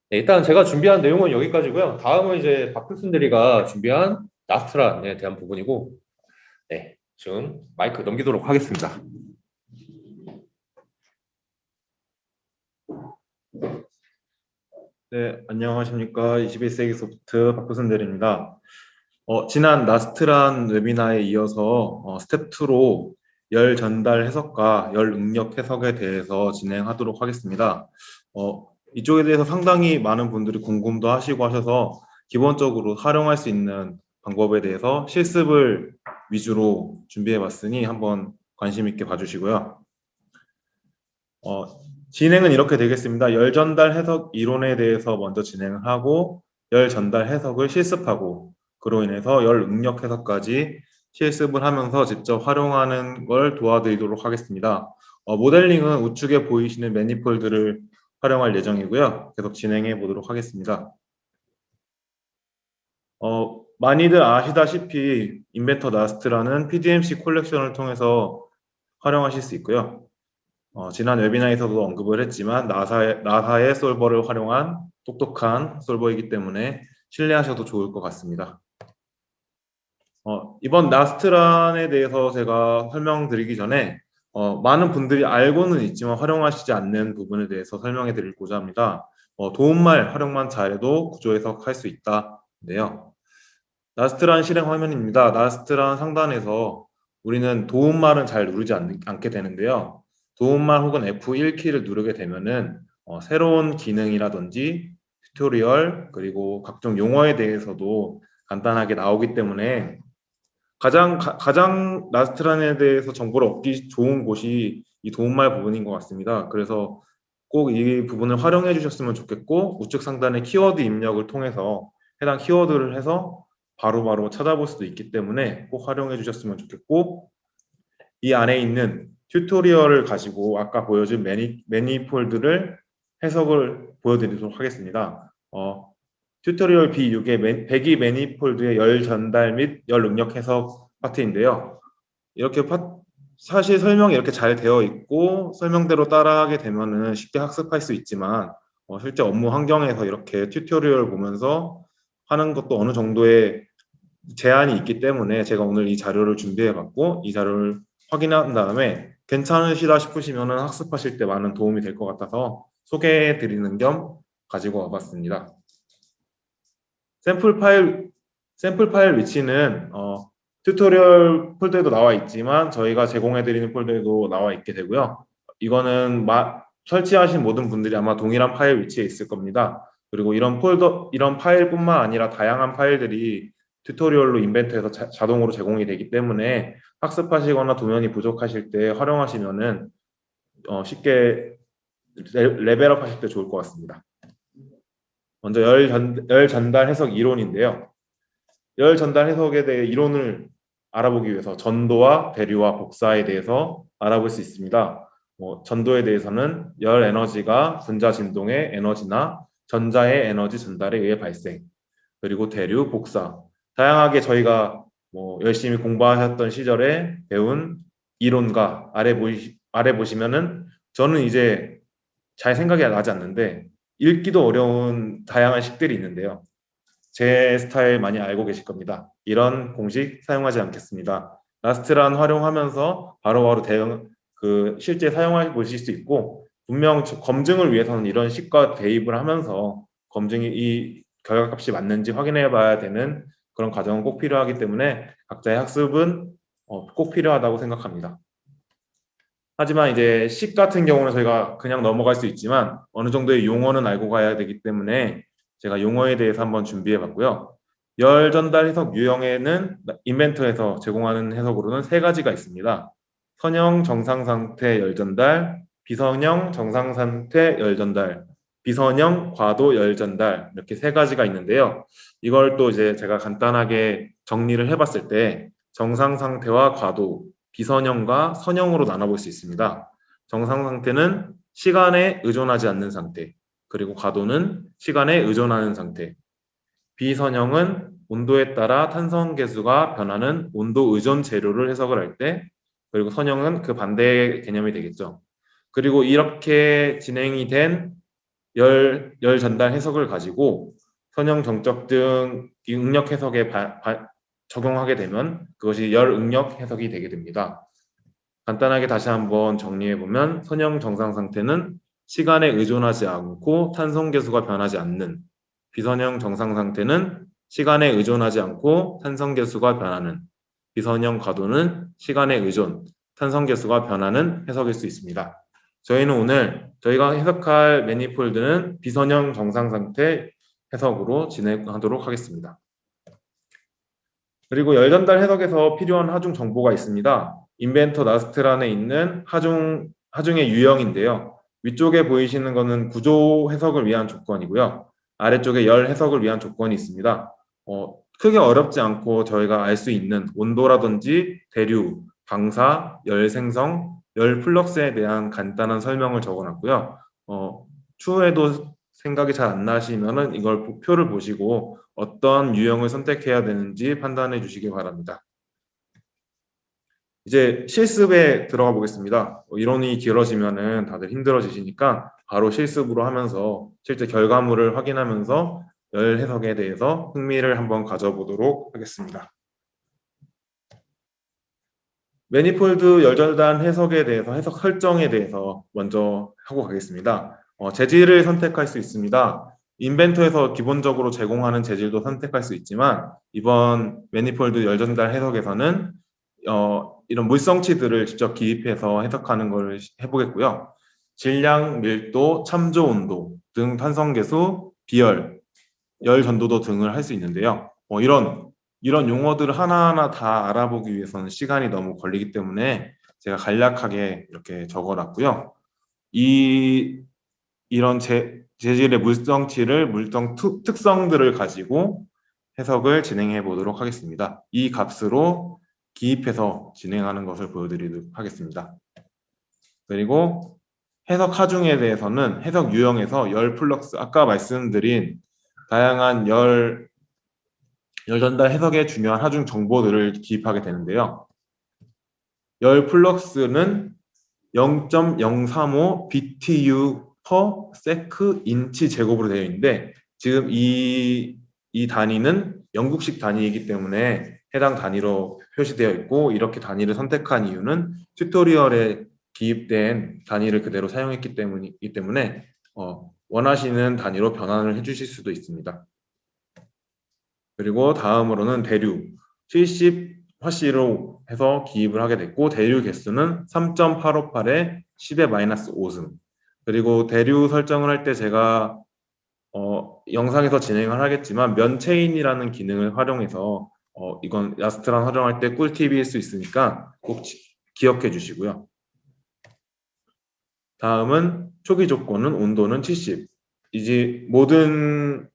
네, 일단 제가 준비한 내용은 여기까지고요. 다음은 이제 박교수님들이가 준비한 나스트란에 대한 부분이고, 네, 지금 마이크 넘기도록 하겠습니다. 네, 안녕하십니까. 21세기 소프트 박효선 대리입니다. 지난 나스트란 웨비나에 이어서 스텝 2로 열 전달 해석과 열 응력 해석에 대해서 진행하도록 하겠습니다. 이쪽에 대해서 상당히 많은 분들이 궁금도 하시고 하셔서 기본적으로 활용할 수 있는 방법에 대해서 실습을 위주로 준비해 봤으니 한번 관심 있게 봐주시고요. 진행은 이렇게 되겠습니다. 열 전달 해석 이론에 대해서 먼저 진행을 하고 열 전달 해석을 실습하고 그로 인해서 열 응력 해석까지 실습을 하면서 직접 활용하는 걸 도와드리도록 하겠습니다. 모델링은 우측에 보이시는 매니폴드를 활용할 예정이고요. 계속 진행해 보도록 하겠습니다. 많이들 아시다시피 인벤터 나스트라는 PDMC 콜렉션을 통해서 활용하실 수 있고요. 지난 웨비나에서도 언급을 했지만 나사의 솔버를 활용한 똑똑한 솔버이기 때문에 신뢰하셔도 좋을 것 같습니다. 이번 나스트란에 대해서 제가 설명드리기 전에 많은 분들이 알고는 있지만 활용하시지 않는 부분에 대해서 설명해 드리고자 합니다. 도움말 활용만 잘해도 구조 해석할 수 있다인데요. 나스트란 실행 화면입니다. 나스트란 상단에서 우리는 도움말은 잘 누르지 않게 되는데요. 도움말 혹은 F1키를 누르게 되면은 새로운 기능이라든지 튜토리얼 그리고 각종 용어에 대해서도 간단하게 나오기 때문에 가장 나스트란에 대해서 정보를 얻기 좋은 곳이 이 도움말 부분인 것 같습니다. 그래서 꼭 이 부분을 활용해 주셨으면 좋겠고 우측 상단의 키워드 입력을 통해서 해당 키워드를 해서 바로바로 찾아볼 수도 있기 때문에 꼭 활용해 주셨으면 좋겠고 이 안에 있는 튜토리얼을 가지고 아까 보여준 매니폴드를 해석을 보여드리도록 하겠습니다. 튜토리얼 B6의 배기 매니폴드의 열 전달 및 열 응력 해석 파트인데요. 이렇게 사실 설명이 이렇게 잘 되어 있고 설명대로 따라하게 되면은 쉽게 학습할 수 있지만 실제 업무 환경에서 이렇게 튜토리얼 보면서 하는 것도 어느 정도의 제한이 있기 때문에 제가 오늘 이 자료를 준비해 봤고 이 자료를 확인한 다음에 괜찮으시다 싶으시면 학습하실 때 많은 도움이 될 것 같아서 소개해 드리는 겸 가지고 와봤습니다. 샘플 파일 위치는 튜토리얼 폴더에도 나와 있지만 저희가 제공해 드리는 폴더에도 나와 있게 되고요. 이거는 설치하신 모든 분들이 아마 동일한 파일 위치에 있을 겁니다. 그리고 이런 파일뿐만 아니라 다양한 파일들이 튜토리얼로 인벤트에서 자동으로 제공이 되기 때문에 학습하시거나 도면이 부족하실 때 활용하시면은 쉽게 레벨업 하실 때 좋을 것 같습니다. 먼저 열 전달 해석 이론인데요. 열 전달 해석에 대해 이론을 알아보기 위해서 전도와 대류와 복사에 대해서 알아볼 수 있습니다. 전도에 대해서는 열 에너지가 분자 진동의 에너지나 전자의 에너지 전달에 의해 발생, 그리고 대류, 복사. 다양하게 저희가 열심히 공부하셨던 시절에 배운 이론과 아래 보시면은 저는 이제 잘 생각이 나지 않는데 읽기도 어려운 다양한 식들이 있는데요. 제 스타일 많이 알고 계실 겁니다. 이런 공식 사용하지 않겠습니다. 라스트란 활용하면서 바로바로 대응 실제 사용해 보실 수 있고, 분명 검증을 위해서는 이런 식과 대입을 하면서 검증이 이 결과값이 맞는지 확인해 봐야 되는 그런 과정은 꼭 필요하기 때문에 각자의 학습은 꼭 필요하다고 생각합니다. 하지만 이제 식 같은 경우는 저희가 그냥 넘어갈 수 있지만 어느 정도의 용어는 알고 가야 되기 때문에 제가 용어에 대해서 한번 준비해 봤고요. 열 전달 해석 유형에는 인벤터에서 제공하는 해석으로는 세 가지가 있습니다. 선형 정상 상태 열 전달, 비선형 정상 상태 열 전달, 비선형 과도 열 전달, 이렇게 세 가지가 있는데요. 이걸 또 이제 제가 간단하게 정리를 해봤을 때 정상 상태와 과도, 비선형과 선형으로 나눠볼 수 있습니다. 정상 상태는 시간에 의존하지 않는 상태, 그리고 과도는 시간에 의존하는 상태, 비선형은 온도에 따라 탄성 계수가 변하는 온도 의존 재료를 해석을 할 때, 그리고 선형은 그 반대의 개념이 되겠죠. 그리고 이렇게 진행이 된 열 전달 해석을 가지고 선형 정적 등 이 응력 해석에 적용하게 되면 그것이 열 응력 해석이 되게 됩니다. 간단하게 다시 한번 정리해 보면 선형 정상 상태는 시간에 의존하지 않고 탄성 계수가 변하지 않는, 비선형 정상 상태는 시간에 의존하지 않고 탄성 계수가 변하는, 비선형 과도는 시간에 의존, 탄성 계수가 변하는 해석일 수 있습니다. 저희는 오늘 저희가 해석할 매니폴드는 비선형 정상 상태 해석으로 진행하도록 하겠습니다. 그리고 열전달 해석에서 필요한 하중 정보가 있습니다. 인벤터 나스트란에 있는 하중의 유형인데요. 위쪽에 보이시는 것은 구조 해석을 위한 조건이고요. 아래쪽에 열 해석을 위한 조건이 있습니다. 크게 어렵지 않고 저희가 알 수 있는 온도라든지 대류, 방사, 열 생성, 열 플럭스에 대한 간단한 설명을 적어놨고요. 추후에도 생각이 잘 안 나시면은 이걸 표를 보시고 어떤 유형을 선택해야 되는지 판단해 주시기 바랍니다. 이제 실습에 들어가 보겠습니다. 이론이 길어지면은 다들 힘들어지시니까 바로 실습으로 하면서 실제 결과물을 확인하면서 열 해석에 대해서 흥미를 한번 가져보도록 하겠습니다. 매니폴드 열전단 해석에 대해서 해석 설정에 대해서 먼저 하고 가겠습니다. 재질을 선택할 수 있습니다. 인벤터에서 기본적으로 제공하는 재질도 선택할 수 있지만 이번 매니폴드 열전달 해석에서는 이런 물성치들을 직접 기입해서 해석하는 걸 해보겠고요. 질량, 밀도, 참조 온도 등 탄성계수, 비열, 열 전도도 등을 할 수 있는데요. 이런 용어들을 하나하나 다 알아보기 위해서는 시간이 너무 걸리기 때문에 제가 간략하게 이렇게 적어놨고요. 이런 재질의 물성 특성들을 가지고 해석을 진행해 보도록 하겠습니다. 이 값으로 기입해서 진행하는 것을 보여드리도록 하겠습니다. 그리고 해석 하중에 대해서는 해석 유형에서 열 플럭스, 아까 말씀드린 다양한 열 전달 해석에 중요한 하중 정보들을 기입하게 되는데요. 열 플럭스는 0.035 BTU per sec 인치 제곱으로 되어 있는데 지금 이 단위는 영국식 단위이기 때문에 해당 단위로 표시되어 있고 이렇게 단위를 선택한 이유는 튜토리얼에 기입된 단위를 그대로 사용했기 때문에 원하시는 단위로 변환을 해주실 수도 있습니다. 그리고 다음으로는 대류 70화씨로 해서 기입을 하게 됐고 대류 개수는 3.858에 10의 마이너스 5승. 그리고 대류 설정을 할 때 제가 영상에서 진행을 하겠지만 면체인이라는 기능을 활용해서 이건 라스트란 활용할 때 꿀팁일 수 있으니까 꼭 기억해 주시고요. 다음은 초기 조건은 온도는 70. 이제 모든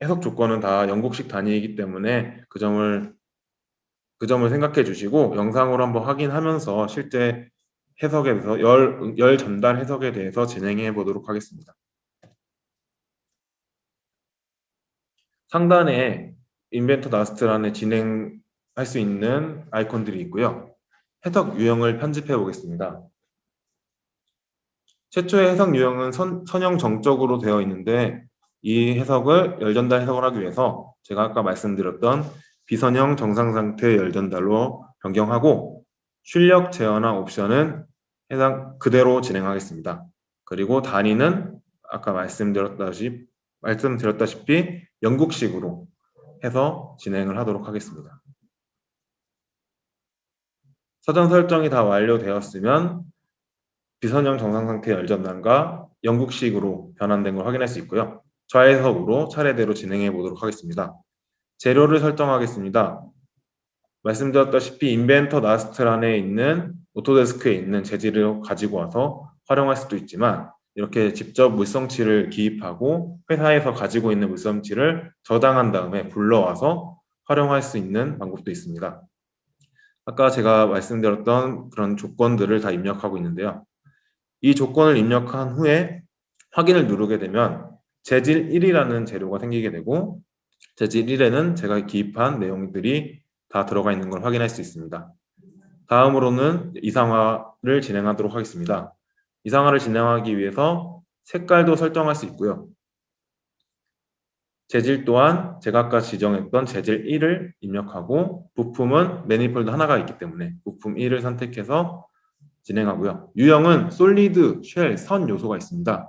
해석 조건은 다 영국식 단위이기 때문에 그 점을 생각해 주시고 영상으로 한번 확인하면서 실제 해석에 대해서 열 전달 해석에 대해서 진행해 보도록 하겠습니다. 상단에 인벤터 나스트란에 진행할 수 있는 아이콘들이 있고요. 해석 유형을 편집해 보겠습니다. 최초의 해석 유형은 선형 정적으로 되어 있는데 이 해석을 열전달 해석을 하기 위해서 제가 아까 말씀드렸던 비선형 정상 상태 열전달로 변경하고 출력 제어나 옵션은 해당 그대로 진행하겠습니다. 그리고 단위는 아까 말씀드렸다시피 영국식으로 해서 진행을 하도록 하겠습니다. 사전 설정이 다 완료되었으면 비선형 정상 상태 열전단과 영국식으로 변환된 걸 확인할 수 있고요. 좌회석으로 차례대로 진행해 보도록 하겠습니다. 재료를 설정하겠습니다. 말씀드렸다시피 인벤터 나스트란에 있는 오토데스크에 있는 재질을 가지고 와서 활용할 수도 있지만 이렇게 직접 물성치를 기입하고 회사에서 가지고 있는 물성치를 저장한 다음에 불러와서 활용할 수 있는 방법도 있습니다. 아까 제가 말씀드렸던 그런 조건들을 다 입력하고 있는데요. 이 조건을 입력한 후에 확인을 누르게 되면 재질 1이라는 재료가 생기게 되고 재질 1에는 제가 기입한 내용들이 다 들어가 있는 걸 확인할 수 있습니다. 다음으로는 이상화를 진행하도록 하겠습니다. 이상화를 진행하기 위해서 색깔도 설정할 수 있고요. 재질 또한 제가 아까 지정했던 재질 1을 입력하고 부품은 매니폴드 하나가 있기 때문에 부품 1을 선택해서 진행하고요. 유형은 솔리드, 쉘, 선 요소가 있습니다.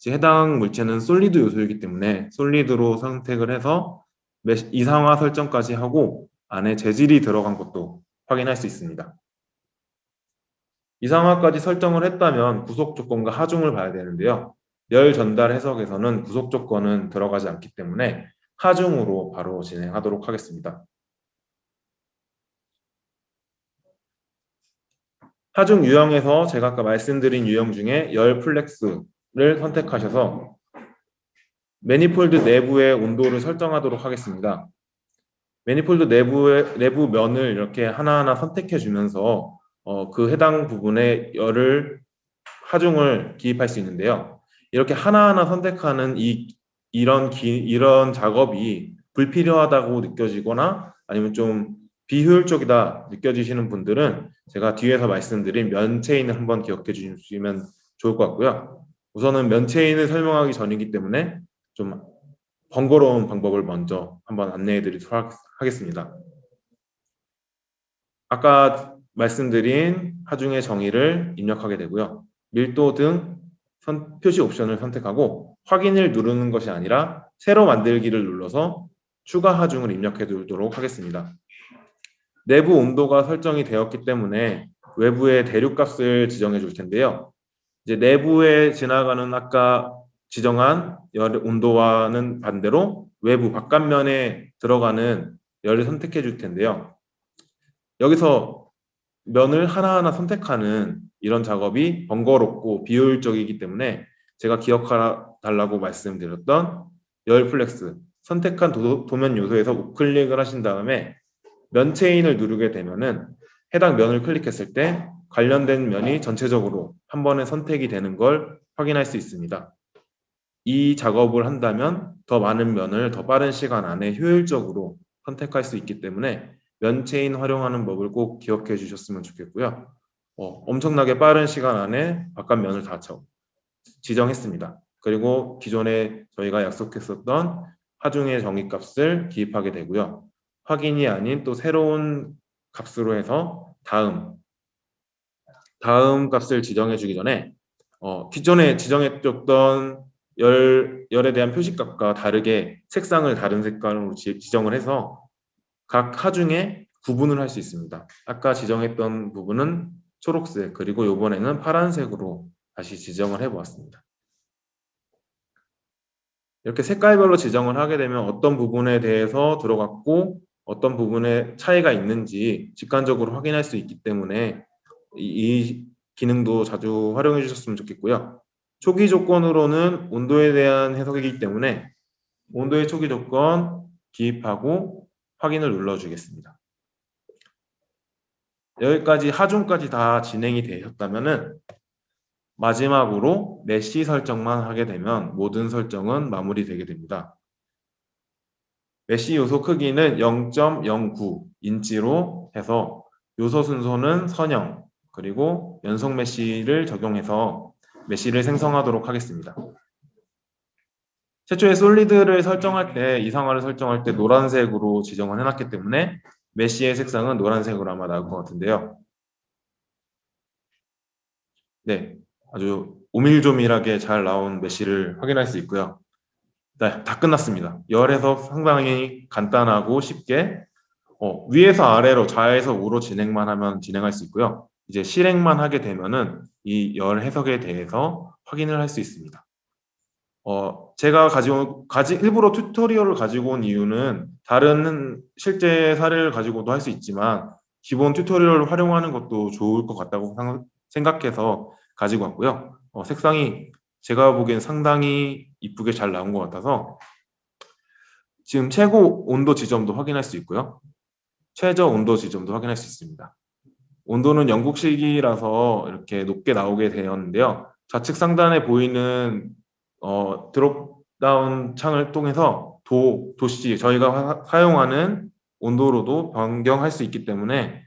해당 물체는 솔리드 요소이기 때문에 솔리드로 선택을 해서 이상화 설정까지 하고 안에 재질이 들어간 것도 확인할 수 있습니다. 이상화까지 설정을 했다면 구속 조건과 하중을 봐야 되는데요. 열 전달 해석에서는 구속 조건은 들어가지 않기 때문에 하중으로 바로 진행하도록 하겠습니다. 하중 유형에서 제가 아까 말씀드린 유형 중에 열 플렉스를 선택하셔서 매니폴드 내부의 온도를 설정하도록 하겠습니다. 매니폴드 내부 면을 이렇게 하나하나 선택해 주면서 그 해당 부분에 열을 하중을 기입할 수 있는데요. 이렇게 하나하나 선택하는 이런 작업이 불필요하다고 느껴지거나 아니면 좀 비효율적이다 느껴지시는 분들은 제가 뒤에서 말씀드린 면 체인을 한번 기억해 주시면 좋을 것 같고요. 우선은 면 체인을 설명하기 전이기 때문에 좀 번거로운 방법을 먼저 한번 안내해 드리도록 하겠습니다. 아까 말씀드린 하중의 정의를 입력하게 되고요. 밀도 등 표시 옵션을 선택하고 확인을 누르는 것이 아니라 새로 만들기를 눌러서 추가 하중을 입력해 두도록 하겠습니다. 내부 온도가 설정이 되었기 때문에 외부의 대륙값을 지정해 줄 텐데요. 이제 내부에 지나가는 아까 지정한 열 온도와는 반대로 외부 바깥면에 들어가는 열을 선택해 줄 텐데요. 여기서 면을 하나하나 선택하는 이런 작업이 번거롭고 비효율적이기 때문에 제가 기억해달라고 말씀드렸던 열 플렉스 선택한 도면 요소에서 우클릭을 하신 다음에 면 체인을 누르게 되면은 해당 면을 클릭했을 때 관련된 면이 전체적으로 한 번에 선택이 되는 걸 확인할 수 있습니다. 이 작업을 한다면 더 많은 면을 더 빠른 시간 안에 효율적으로 선택할 수 있기 때문에 면 체인 활용하는 법을 꼭 기억해 주셨으면 좋겠고요. 엄청나게 빠른 시간 안에 바깥면을 다 지정했습니다. 그리고 기존에 저희가 약속했었던 하중의 정의값을 기입하게 되고요. 확인이 아닌 또 새로운 값으로 해서 다음 값을 지정해 주기 전에 기존에 지정해줬던 열에 대한 표시값과 다르게 색상을 다른 색깔로 지정을 해서 각 하중에 구분을 할 수 있습니다. 아까 지정했던 부분은 초록색 그리고 이번에는 파란색으로 다시 지정을 해보았습니다. 이렇게 색깔별로 지정을 하게 되면 어떤 부분에 대해서 들어갔고 어떤 부분에 차이가 있는지 직관적으로 확인할 수 있기 때문에 이 기능도 자주 활용해 주셨으면 좋겠고요. 초기 조건으로는 온도에 대한 해석이기 때문에 온도의 초기 조건 기입하고 확인을 눌러주겠습니다. 여기까지 하중까지 다 진행이 되셨다면은 마지막으로 메시 설정만 하게 되면 모든 설정은 마무리되게 됩니다. 메시 요소 크기는 0.09 인치로 해서 요소 순서는 선형 그리고 연속 메시를 적용해서 메시를 생성하도록 하겠습니다. 최초에 솔리드를 설정할 때 이상화를 설정할 때 노란색으로 지정을 해놨기 때문에 메쉬의 색상은 노란색으로 아마 나올 것 같은데요. 네, 아주 오밀조밀하게 잘 나온 메쉬를 확인할 수 있고요. 네, 다 끝났습니다. 열 해석 상당히 간단하고 쉽게 위에서 아래로 좌에서 우로 진행만 하면 진행할 수 있고요. 이제 실행만 하게 되면은 이 열 해석에 대해서 확인을 할 수 있습니다. 제가 일부러 튜토리얼을 가지고 온 이유는 다른 실제 사례를 가지고도 할 수 있지만 기본 튜토리얼을 활용하는 것도 좋을 것 같다고 생각해서 가지고 왔고요. 색상이 제가 보기엔 상당히 이쁘게 잘 나온 것 같아서 지금 최고 온도 지점도 확인할 수 있고요. 최저 온도 지점도 확인할 수 있습니다. 온도는 영국식이라서 이렇게 높게 나오게 되었는데요. 좌측 상단에 보이는 드롭다운 창을 통해서 도시 저희가 사용하는 온도로도 변경할 수 있기 때문에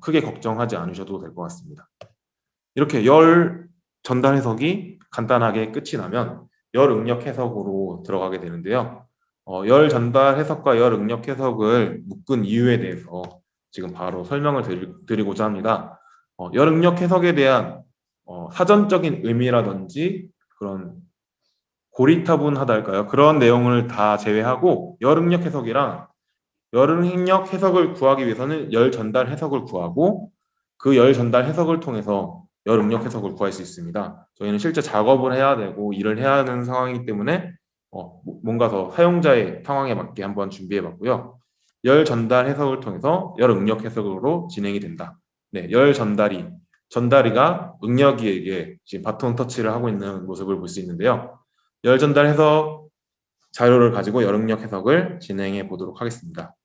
크게 걱정하지 않으셔도 될 것 같습니다. 이렇게 열 전달 해석이 간단하게 끝이 나면 열 응력 해석으로 들어가게 되는데요. 열 전달 해석과 열 응력 해석을 묶은 이유에 대해서 지금 바로 설명을 드리고자 합니다. 열 응력 해석에 대한 사전적인 의미라든지 그런 고리타분하다 할까요? 그런 내용을 다 제외하고 열 응력 해석이랑 열 응력 해석을 구하기 위해서는 열 전달 해석을 구하고 그 열 전달 해석을 통해서 열 응력 해석을 구할 수 있습니다. 저희는 실제 작업을 해야 되고 일을 해야 하는 상황이기 때문에 뭔가 더 사용자의 상황에 맞게 한번 준비해 봤고요. 열 전달 해석을 통해서 열 응력 해석으로 진행이 된다. 네, 열 전달이가 응력이에게 지금 바톤 터치를 하고 있는 모습을 볼 수 있는데요. 열 전달 해석 자료를 가지고 열 응력 해석을 진행해 보도록 하겠습니다.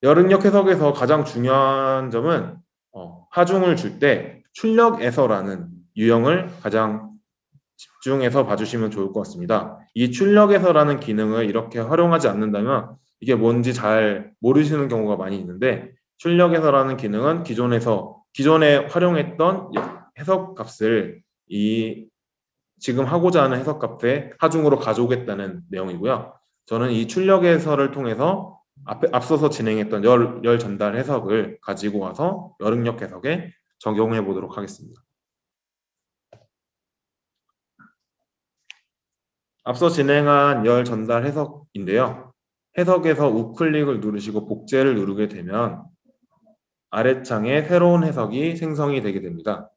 열 응력 해석에서 가장 중요한 점은 하중을 줄 때 출력에서라는 유형을 가장 집중해서 봐주시면 좋을 것 같습니다. 이 출력에서라는 기능을 이렇게 활용하지 않는다면 이게 뭔지 잘 모르시는 경우가 많이 있는데 출력에서라는 기능은 기존에 활용했던 해석 값을 지금 하고자 하는 해석 값에 하중으로 가져오겠다는 내용이고요. 저는 이 출력에서를 통해서 앞서서 진행했던 열 전달 해석을 가지고 와서 열 응력 해석에 적용해 보도록 하겠습니다. 앞서 진행한 열 전달 해석인데요. 해석에서 우클릭을 누르시고 복제를 누르게 되면 아래창에 새로운 해석이 생성이 되게 됩니다.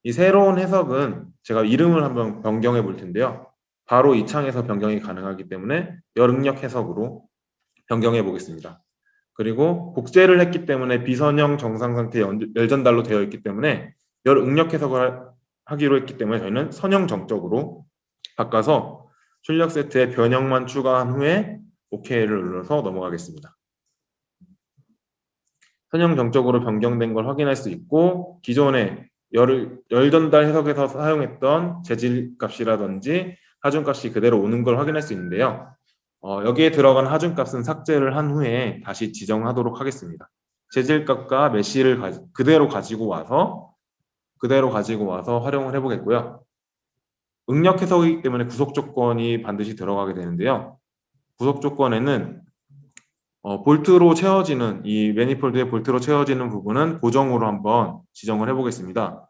이 새로운 해석은 제가 이름을 한번 변경해 볼 텐데요. 바로 이 창에서 변경이 가능하기 때문에 열 응력 해석으로 변경해 보겠습니다. 그리고 복제를 했기 때문에 비선형 정상 상태 열 전달로 되어 있기 때문에 열 응력 해석을 하기로 했기 때문에 저희는 선형 정적으로 바꿔서 출력 세트에 변형만 추가한 후에 OK를 눌러서 넘어가겠습니다. 선형 정적으로 변경된 걸 확인할 수 있고 기존에 열 전달 해석에서 사용했던 재질 값이라든지 하중 값이 그대로 오는 걸 확인할 수 있는데요. 여기에 들어간 하중 값은 삭제를 한 후에 다시 지정하도록 하겠습니다. 재질 값과 메쉬를 그대로 가지고 와서 활용을 해보겠고요. 응력 해석이기 때문에 구속 조건이 반드시 들어가게 되는데요. 구속 조건에는 볼트로 채워지는 이 매니폴드의 볼트로 채워지는 부분은 고정으로 한번 지정을 해보겠습니다.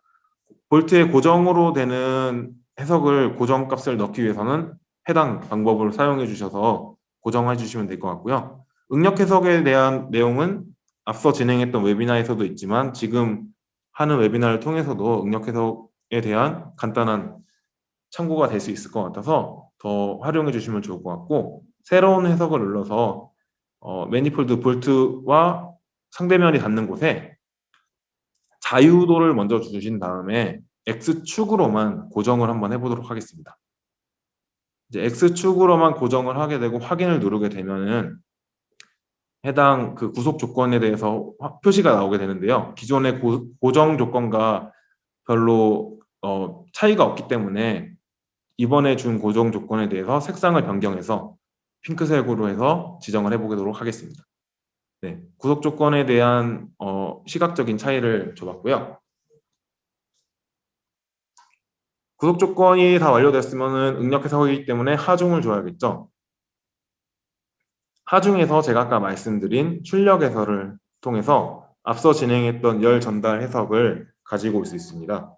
볼트에 고정으로 되는 해석을 고정값을 넣기 위해서는 해당 방법을 사용해 주셔서 고정해 주시면 될 것 같고요. 응력 해석에 대한 내용은 앞서 진행했던 웨비나에서도 있지만 지금 하는 웨비나를 통해서도 응력 해석에 대한 간단한 참고가 될 수 있을 것 같아서 더 활용해 주시면 좋을 것 같고 새로운 해석을 눌러서 매니폴드 볼트와 상대면이 닿는 곳에 자유도를 먼저 주신 다음에 X축으로만 고정을 한번 해보도록 하겠습니다. 이제 X축으로만 고정을 하게 되고 확인을 누르게 되면은 해당 그 구속 조건에 대해서 표시가 나오게 되는데요. 기존의 고정 조건과 별로 차이가 없기 때문에 이번에 준 고정 조건에 대해서 색상을 변경해서 핑크색으로 해서 지정을 해보도록 하겠습니다. 네, 구속 조건에 대한 시각적인 차이를 줘봤고요. 구속 조건이 다 완료됐으면 응력 해석이기 때문에 하중을 줘야겠죠. 하중에서 제가 아까 말씀드린 출력 해설을 통해서 앞서 진행했던 열 전달 해석을 가지고 올 수 있습니다.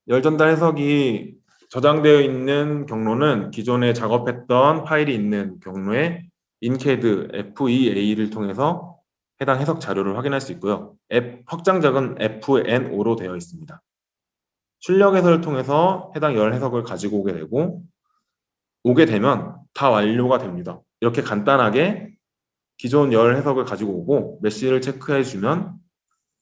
열 전달 해석이 저장되어 있는 경로는 기존에 작업했던 파일이 있는 경로에 인캐드 FEA를 통해서 해당 해석 자료를 확인할 수 있고요. 앱 확장작은 FNO로 되어 있습니다. 출력 해설을 통해서 해당 열 해석을 가지고 오게 되면 다 완료가 됩니다. 이렇게 간단하게 기존 열 해석을 가지고 오고 메시를 체크해 주면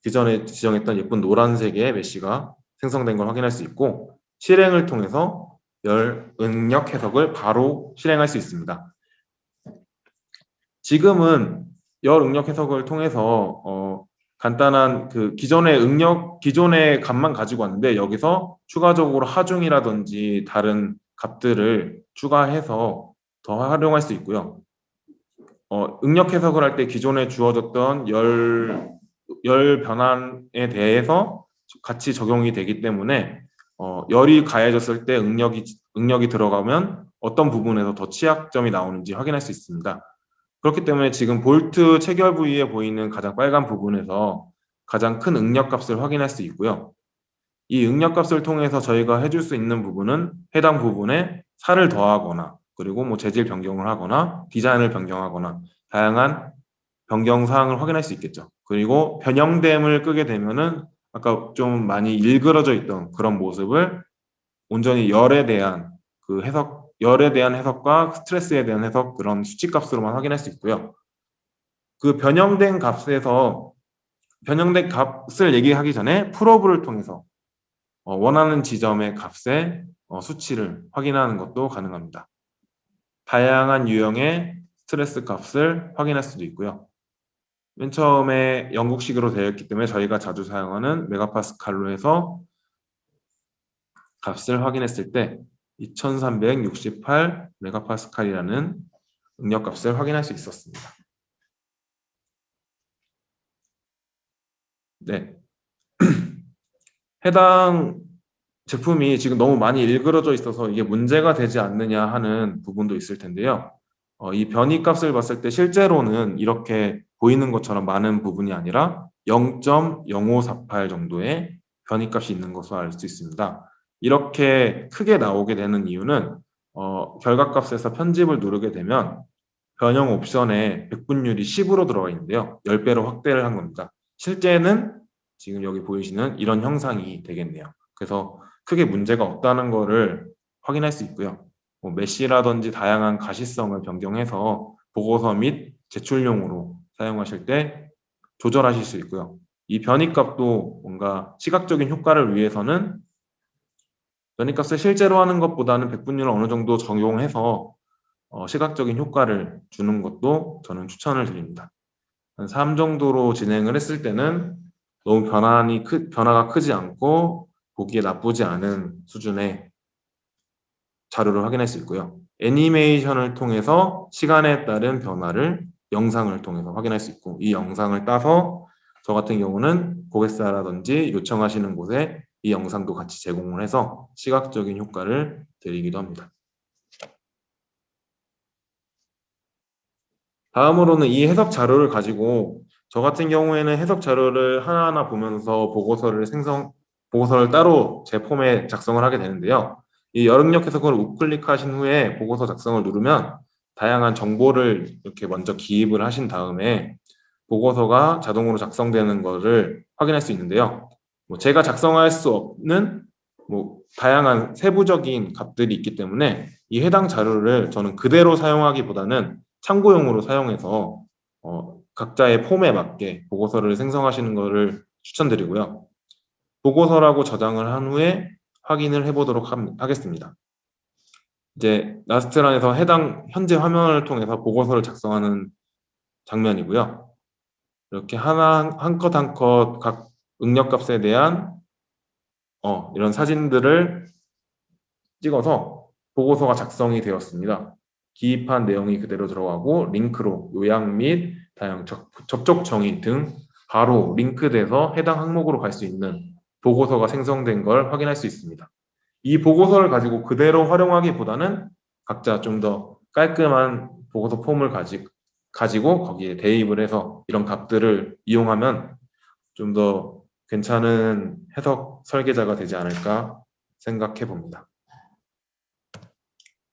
기존에 지정했던 예쁜 노란색의 메시가 생성된 걸 확인할 수 있고 실행을 통해서 열 응력 해석을 바로 실행할 수 있습니다. 지금은 열 응력 해석을 통해서 간단한 그 기존의 값만 가지고 왔는데 여기서 추가적으로 하중이라든지 다른 값들을 추가해서 더 활용할 수 있고요. 응력 해석을 할 때 기존에 주어졌던 열 변환에 대해서 같이 적용이 되기 때문에 열이 가해졌을 때 응력이 들어가면 어떤 부분에서 더 취약점이 나오는지 확인할 수 있습니다. 그렇기 때문에 지금 볼트 체결 부위에 보이는 가장 빨간 부분에서 가장 큰 응력 값을 확인할 수 있고요. 이 응력 값을 통해서 저희가 해줄 수 있는 부분은 해당 부분에 살을 더하거나 그리고 뭐 재질 변경을 하거나 디자인을 변경하거나 다양한 변경 사항을 확인할 수 있겠죠. 그리고 변형됨을 끄게 되면은 아까 좀 많이 일그러져 있던 그런 모습을 온전히 열에 대한 해석과 스트레스에 대한 해석 그런 수치값으로만 확인할 수 있고요. 그 변형된 값을 얘기하기 전에 풀업을 통해서 원하는 지점의 값의 수치를 확인하는 것도 가능합니다. 다양한 유형의 스트레스 값을 확인할 수도 있고요. 맨 처음에 영국식으로 되어 있기 때문에 저희가 자주 사용하는 메가파스칼로 해서 값을 확인했을 때 2368 메가파스칼이라는 응력 값을 확인할 수 있었습니다. 네. 해당 제품이 지금 너무 많이 일그러져 있어서 이게 문제가 되지 않느냐 하는 부분도 있을 텐데요. 이 변이 값을 봤을 때 실제로는 이렇게 보이는 것처럼 많은 부분이 아니라 0.0548 정도의 변이 값이 있는 것으로 알 수 있습니다. 이렇게 크게 나오게 되는 이유는 결과값에서 편집을 누르게 되면 변형 옵션에 백분율이 10으로 들어가 있는데요. 10배로 확대를 한 겁니다. 실제는 지금 여기 보이시는 이런 형상이 되겠네요. 그래서 크게 문제가 없다는 것을 확인할 수 있고요. 메시라든지 다양한 가시성을 변경해서 보고서 및 제출용으로 사용하실 때 조절하실 수 있고요. 이 변이값도 뭔가 시각적인 효과를 위해서는 변이값을 실제로 하는 것보다는 백분율을 어느 정도 적용해서 시각적인 효과를 주는 것도 저는 추천을 드립니다. 한 3 정도로 진행을 했을 때는 너무 변화가 크지 않고 보기에 나쁘지 않은 수준의 자료를 확인할 수 있고요. 애니메이션을 통해서 시간에 따른 변화를 영상을 통해서 확인할 수 있고 이 영상을 따서 저 같은 경우는 고객사라든지 요청하시는 곳에 이 영상도 같이 제공을 해서 시각적인 효과를 드리기도 합니다. 다음으로는 이 해석 자료를 가지고 저 같은 경우에는 해석 자료를 하나하나 보면서 보고서를 따로 제 폼에 작성을 하게 되는데요. 이 열응력 해석을 우클릭하신 후에 보고서 작성을 누르면 다양한 정보를 이렇게 먼저 기입을 하신 다음에 보고서가 자동으로 작성되는 것을 확인할 수 있는데요. 제가 작성할 수 없는 다양한 세부적인 값들이 있기 때문에 이 해당 자료를 저는 그대로 사용하기보다는 참고용으로 사용해서 각자의 폼에 맞게 보고서를 생성하시는 것을 추천드리고요. 보고서라고 저장을 한 후에 확인을 해보도록 하겠습니다. 이제 라스트란에서 해당 현재 화면을 통해서 보고서를 작성하는 장면이고요. 이렇게 한 컷 한 컷 각 응력값에 대한 이런 사진들을 찍어서 보고서가 작성이 되었습니다. 기입한 내용이 그대로 들어가고 링크로 요약 및 다양한 접촉 정의 등 바로 링크돼서 해당 항목으로 갈 수 있는 보고서가 생성된 걸 확인할 수 있습니다. 이 보고서를 가지고 그대로 활용하기보다는 각자 좀 더 깔끔한 보고서 폼을 가지고 거기에 대입을 해서 이런 값들을 이용하면 좀 더 괜찮은 해석 설계자가 되지 않을까 생각해 봅니다.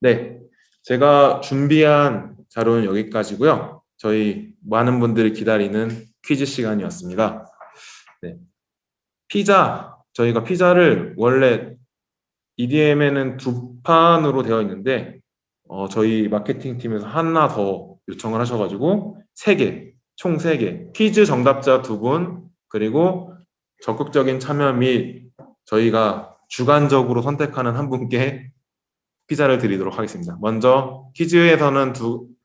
네, 제가 준비한 자료는 여기까지고요. 저희 많은 분들이 기다리는 퀴즈 시간이었습니다. 네, 저희가 피자를 원래 EDM에는 2판으로 되어 있는데 저희 마케팅 팀에서 하나 더 요청을 하셔가지고 3개, 총 3개, 퀴즈 정답자 2분, 그리고 적극적인 참여 및 저희가 주관적으로 선택하는 한 분께 피자를 드리도록 하겠습니다. 먼저 퀴즈에서는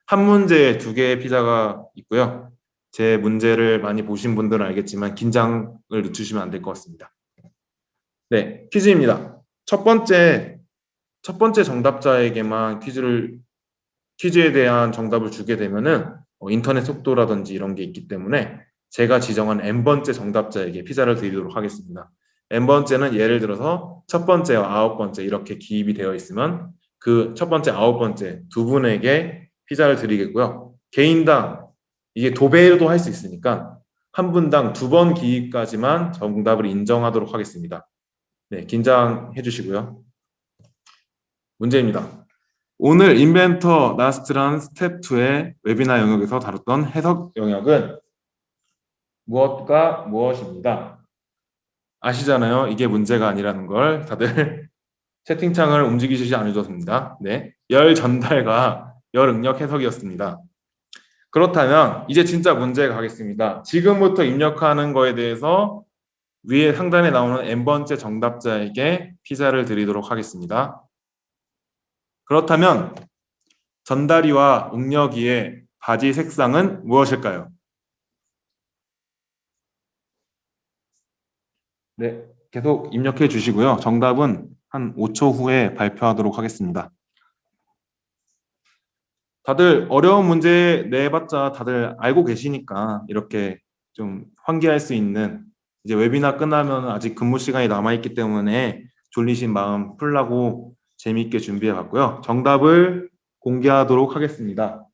한 문제에 2개의 피자가 있고요. 제 문제를 많이 보신 분들은 알겠지만 긴장을 늦추시면 안 될 것 같습니다. 네, 퀴즈입니다. 첫 번째 정답자에게만 퀴즈에 대한 정답을 주게 되면은 인터넷 속도라든지 이런 게 있기 때문에 제가 지정한 n번째 정답자에게 피자를 드리도록 하겠습니다. n번째는 예를 들어서 첫 번째와 9번째 이렇게 기입이 되어 있으면 그 첫 번째, 9번째 2분에게 피자를 드리겠고요. 개인당 이게 도배도 할 수 있으니까 한 분당 2번 기입까지만 정답을 인정하도록 하겠습니다. 네, 긴장해 주시고요. 문제입니다. 오늘 인벤터 나스트란 스텝 2의 웨비나 영역에서 다뤘던 해석 영역은 무엇과 무엇입니다. 아시잖아요. 이게 문제가 아니라는 걸 다들 채팅창을 움직이시지 않으셨습니다. 네, 열 전달과 열 응력 해석이었습니다. 그렇다면 이제 진짜 문제 가겠습니다. 지금부터 입력하는 거에 대해서 위에 상단에 나오는 n번째 정답자에게 피자를 드리도록 하겠습니다. 그렇다면 전다리와 응력이의 바지 색상은 무엇일까요? 네, 계속 입력해 주시고요. 정답은 한 5초 후에 발표하도록 하겠습니다. 다들 어려운 문제 내봤자 다들 알고 계시니까 이렇게 좀 환기할 수 있는, 이제 웨비나 끝나면 아직 근무 시간이 남아있기 때문에 졸리신 마음 풀라고 재미있게 준비해 봤고요. 정답을 공개하도록 하겠습니다.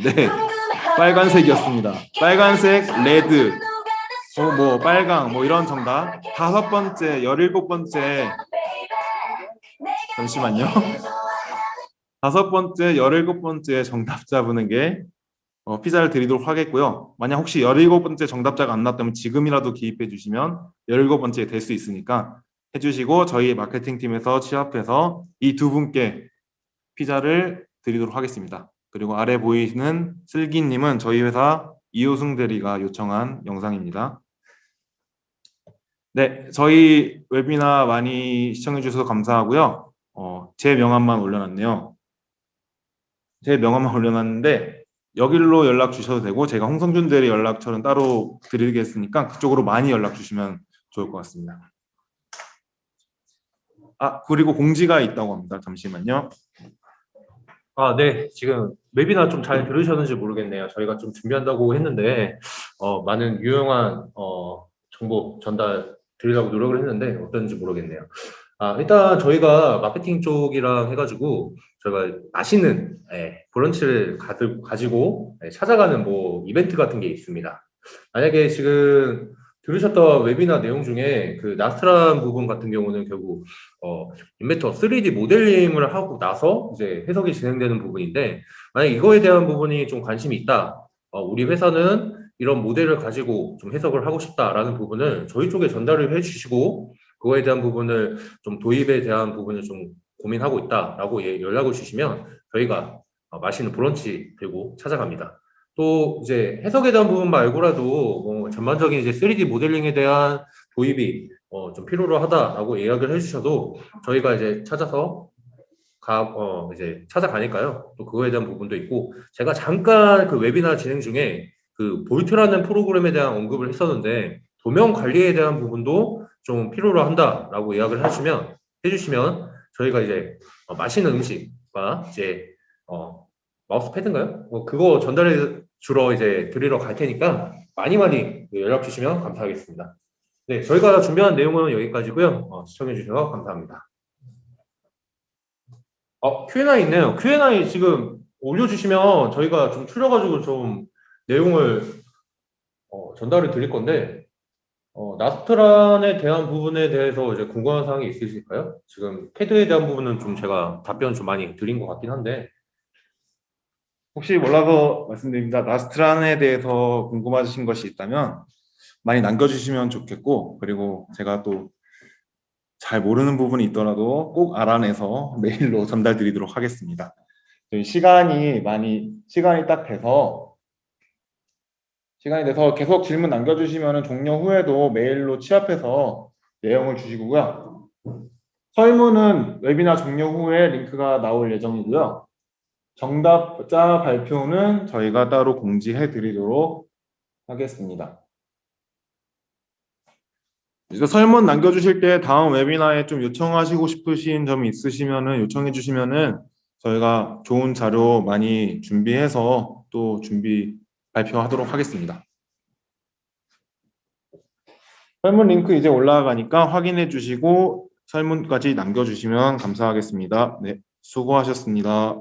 네, 빨간색이었습니다. 빨간색, 레드, 뭐 빨강, 뭐 이런 정답. 5번째, 17번째, 잠시만요. 5번째, 17번째 정답자분에게 피자를 드리도록 하겠고요. 만약 혹시 17번째 정답자가 안 나왔다면 지금이라도 기입해 주시면 17번째 될 수 있으니까 해주시고 저희 마케팅팀에서 취합해서 이 2분께 피자를 드리도록 하겠습니다. 그리고 아래 보이시는 슬기님은 저희 회사 이호승 대리가 요청한 영상입니다. 네, 저희 웨비나 많이 시청해 주셔서 감사하고요. 제 명함만 올려놨네요. 제 명함만 올려놨는데 여기로 연락 주셔도 되고 제가 홍성준 대리 연락처는 따로 드리겠으니까 그쪽으로 많이 연락 주시면 좋을 것 같습니다. 그리고 공지가 있다고 합니다. 잠시만요. 네. 지금 웨비나 좀 잘 들으셨는지 모르겠네요. 저희가 좀 준비한다고 했는데, 많은 유용한, 정보 전달 드리려고 노력을 했는데, 어떤지 모르겠네요. 일단 저희가 마케팅 쪽이랑 해가지고, 저희가 맛있는, 브런치를 가지고 찾아가는 뭐, 이벤트 같은 게 있습니다. 만약에 지금 들으셨던 웨비나 내용 중에 그 나스트란 부분 같은 경우는 결국 인벤터 3D 모델링을 하고 나서 이제 해석이 진행되는 부분인데, 만약 이거에 대한 부분이 좀 관심이 있다, 우리 회사는 이런 모델을 가지고 좀 해석을 하고 싶다라는 부분을 저희 쪽에 전달을 해주시고, 그거에 대한 부분을 좀 도입에 대한 부분을 좀 고민하고 있다라고 연락을 주시면 저희가 맛있는 브런치 들고 찾아갑니다. 또 이제 해석에 대한 부분 말고라도 전반적인 이제 3D 모델링에 대한 도입이 좀 필요로 하다라고 이야기를 해주셔도 저희가 이제 찾아서 이제 찾아가니까요. 또 그거에 대한 부분도 있고, 제가 잠깐 그 웨비나 진행 중에 그 볼트라는 프로그램에 대한 언급을 했었는데, 도면 관리에 대한 부분도 좀 필요로 한다라고 이야기를 해주시면 저희가 이제 맛있는 음식과 이제 마우스 패드인가요? 그거 전달해 주러 이제 드리러 갈 테니까 많이 연락 주시면 감사하겠습니다. 네, 저희가 준비한 내용은 여기까지고요. 시청해 주셔서 감사합니다. Q&A 있네요. Q&A 지금 올려주시면 저희가 좀 추려가지고 좀 내용을 전달을 드릴 건데, 나스트란에 대한 부분에 대해서 이제 궁금한 사항이 있으실까요? 지금 캐드에 대한 부분은 좀 제가 답변 좀 많이 드린 것 같긴 한데, 혹시 몰라서 말씀드립니다. 나스트란에 대해서 궁금하신 것이 있다면 많이 남겨주시면 좋겠고, 그리고 제가 또 잘 모르는 부분이 있더라도 꼭 알아내서 메일로 전달드리도록 하겠습니다. 저희 시간이 돼서 계속 질문 남겨주시면 종료 후에도 메일로 취합해서 내용을 주시고요. 설문은 웨비나 종료 후에 링크가 나올 예정이고요. 정답자 발표는 저희가 따로 공지해 드리도록 하겠습니다. 이제 설문 남겨주실 때 다음 웨비나에 좀 요청하시고 싶으신 점이 있으시면은 요청해 주시면은 저희가 좋은 자료 많이 준비해서 또 발표하도록 하겠습니다. 설문 링크 이제 올라가니까 확인해 주시고 설문까지 남겨주시면 감사하겠습니다. 네, 수고하셨습니다.